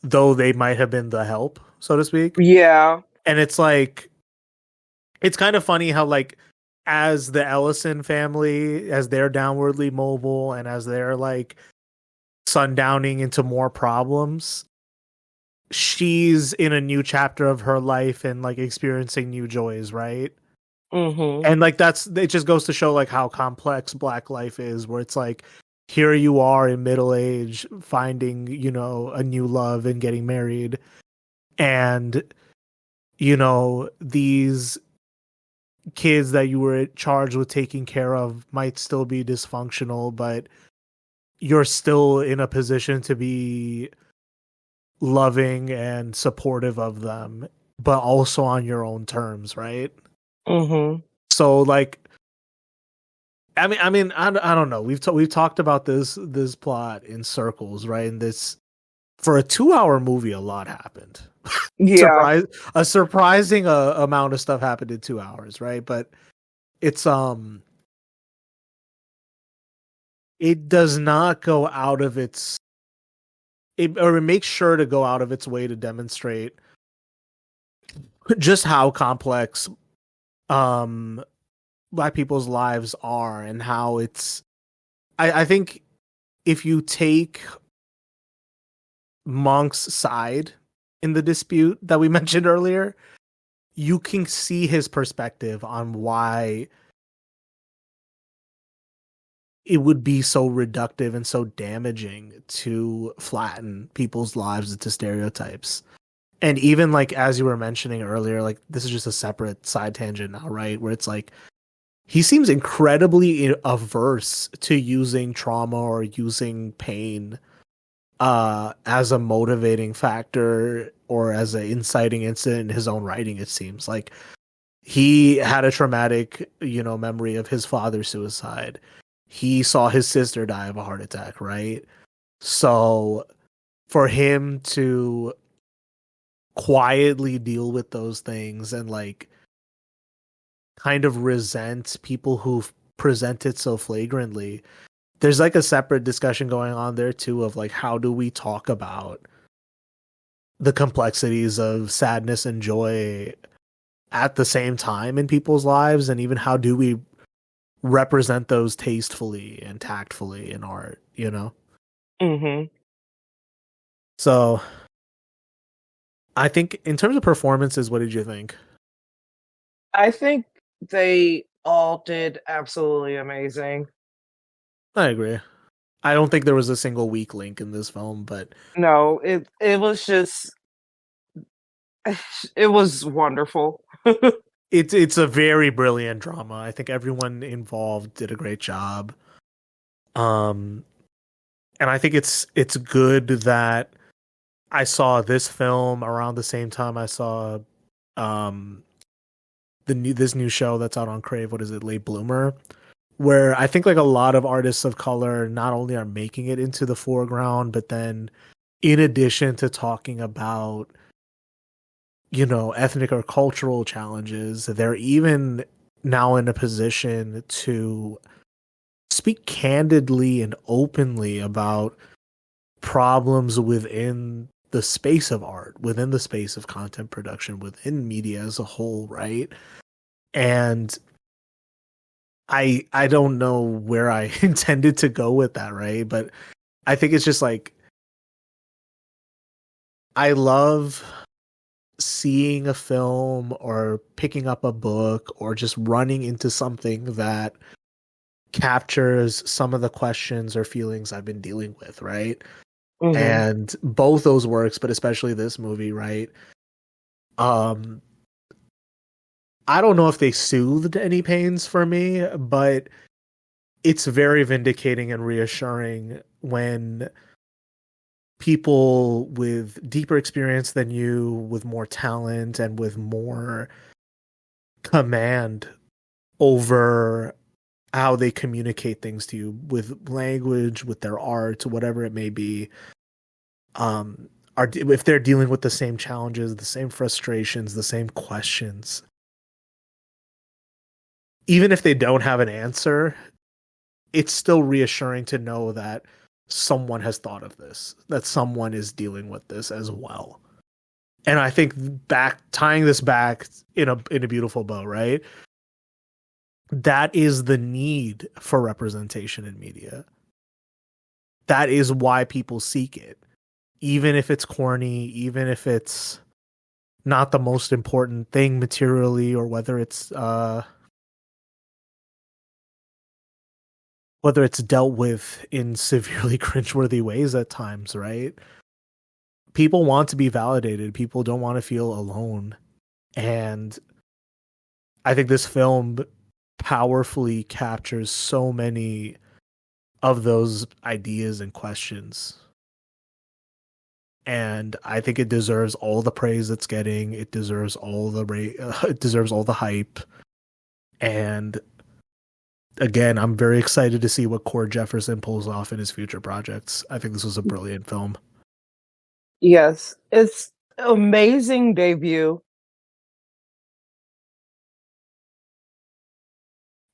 Speaker 3: though they might have been the help, so to speak.
Speaker 4: Yeah.
Speaker 3: And it's like it's kind of funny how like as the Ellison family, as they're downwardly mobile and as they're like sundowning into more problems, she's in a new chapter of her life and like experiencing new joys, right?
Speaker 4: Mm-hmm.
Speaker 3: And like that's it just goes to show like how complex black life is, where it's like here you are in middle age finding, you know, a new love and getting married, and you know, these kids that you were charged with taking care of might still be dysfunctional, but you're still in a position to be loving and supportive of them, but also on your own terms, right?
Speaker 4: Mm-hmm.
Speaker 3: So like I don't know. We've talked about this plot in circles, right? And this for a 2-hour movie, a lot happened.
Speaker 4: Yeah.
Speaker 3: A surprising amount of stuff happened in 2 hours, right? But it's it does not go out of or it makes sure to go out of its way to demonstrate just how complex um black people's lives are and how it's I think if you take Monk's side in the dispute that we mentioned earlier, you can see his perspective on why it would be so reductive and so damaging to flatten people's lives into stereotypes. And even like as you were mentioning earlier, like this is just a separate side tangent now, right? Where it's like he seems incredibly averse to using trauma or using pain as a motivating factor or as an inciting incident in his own writing. It seems like he had a traumatic, you know, memory of his father's suicide. He saw his sister die of a heart attack, right? So for him to quietly deal with those things and like kind of resent people who present it so flagrantly, there's like a separate discussion going on there too of like how do we talk about the complexities of sadness and joy at the same time in people's lives, and even how do we represent those tastefully and tactfully in art, you know?
Speaker 4: Hmm.
Speaker 3: So I think in terms of performances, what did you think?
Speaker 4: I think they all did absolutely amazing.
Speaker 3: I agree. I don't think there was a single weak link in this film, but
Speaker 4: No, it was just it was wonderful.
Speaker 3: it's a very brilliant drama. I think everyone involved did a great job. Um and I think it's good that I saw this film around the same time I saw um this new show that's out on Crave. What is it, Late Bloomer? Where I think like a lot of artists of color not only are making it into the foreground, but then in addition to talking about, you know, ethnic or cultural challenges, they're even now in a position to speak candidly and openly about problems within the space of art, within the space of content production, within media as a whole, right? And I don't know where I intended to go with that, right? But I think it's just like I love seeing a film or picking up a book or just running into something that captures some of the questions or feelings I've been dealing with, right?
Speaker 4: Hmm.
Speaker 3: And both those works, but especially this movie, right? Um I don't know if they soothed any pains for me, but it's very vindicating and reassuring when people with deeper experience than you, with more talent and with more command over how they communicate things to you with language, with their art, whatever it may be, are if they're dealing with the same challenges, the same frustrations, the same questions, even if they don't have an answer, it's still reassuring to know that someone has thought of this, that someone is dealing with this as well. And I think tying this back in a beautiful bow, right? That is the need for representation in media. That is why people seek it. Even if it's corny, even if it's not the most important thing materially, or whether it's dealt with in severely cringeworthy ways at times, right? People want to be validated. People don't want to feel alone. And I think this film powerfully captures so many of those ideas and questions. And I think it deserves all the praise it's getting. It deserves all the it deserves all the hype. And again, I'm very excited to see what Cord Jefferson pulls off in his future projects. I think this was a brilliant film.
Speaker 4: Yes, it's amazing debut.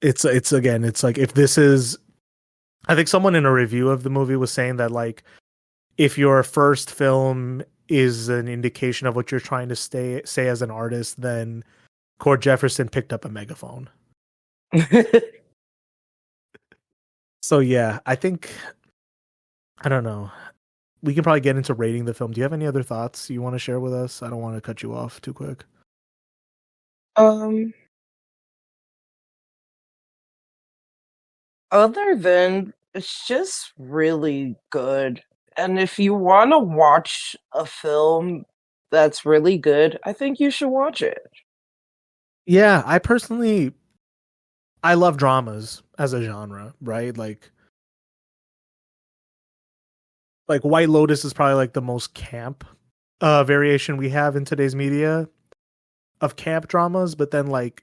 Speaker 3: It's again, it's like if this is I think someone in a review of the movie was saying that like if your first film is an indication of what you're trying to say as an artist, then Cord Jefferson picked up a megaphone. So yeah, I think I don't know. We can probably get into rating the film. Do you have any other thoughts you want to share with us? I don't want to cut you off too quick.
Speaker 4: um, Other than it's just really good. And if you want to watch a film that's really good, I think you should watch it.
Speaker 3: Yeah, I love dramas as a genre, right? Like White Lotus is probably like the most camp variation we have in today's media of camp dramas, but then like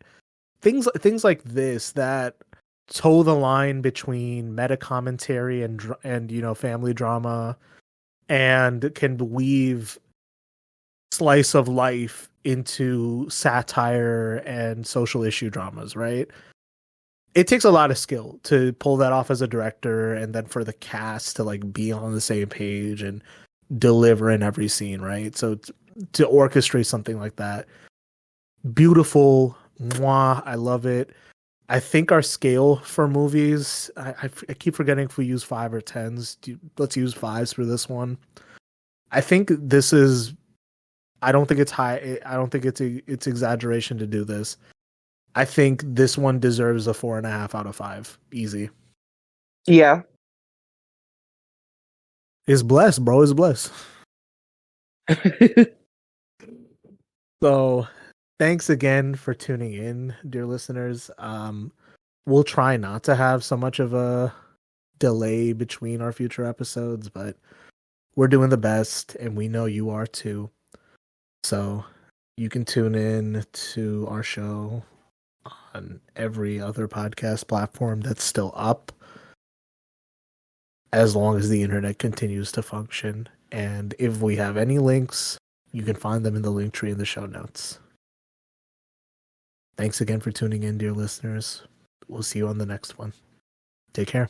Speaker 3: things like this that toe the line between meta commentary and you know family drama and can weave slice of life into satire and social issue dramas, right? It takes a lot of skill to pull that off as a director and then for the cast to like be on the same page and deliver in every scene, right? So to orchestrate something like that, beautiful. Mwah, I love it. I think our scale for movies, I keep forgetting if we use 5 or 10s. Let's use 5s for this one. I think this is, I don't think it's high. I don't think it's exaggeration to do this. I think this one deserves a 4.5 out of 5. Easy.
Speaker 4: Yeah.
Speaker 3: It's blessed, bro. It's blessed. So thanks again for tuning in, dear listeners. We'll try not to have so much of a delay between our future episodes, but we're doing the best, and we know you are too. So you can tune in to our show on every other podcast platform that's still up, as long as the internet continues to function. And if we have any links, you can find them in the link tree in the show notes. Thanks again for tuning in, dear listeners. We'll see you on the next one. Take care.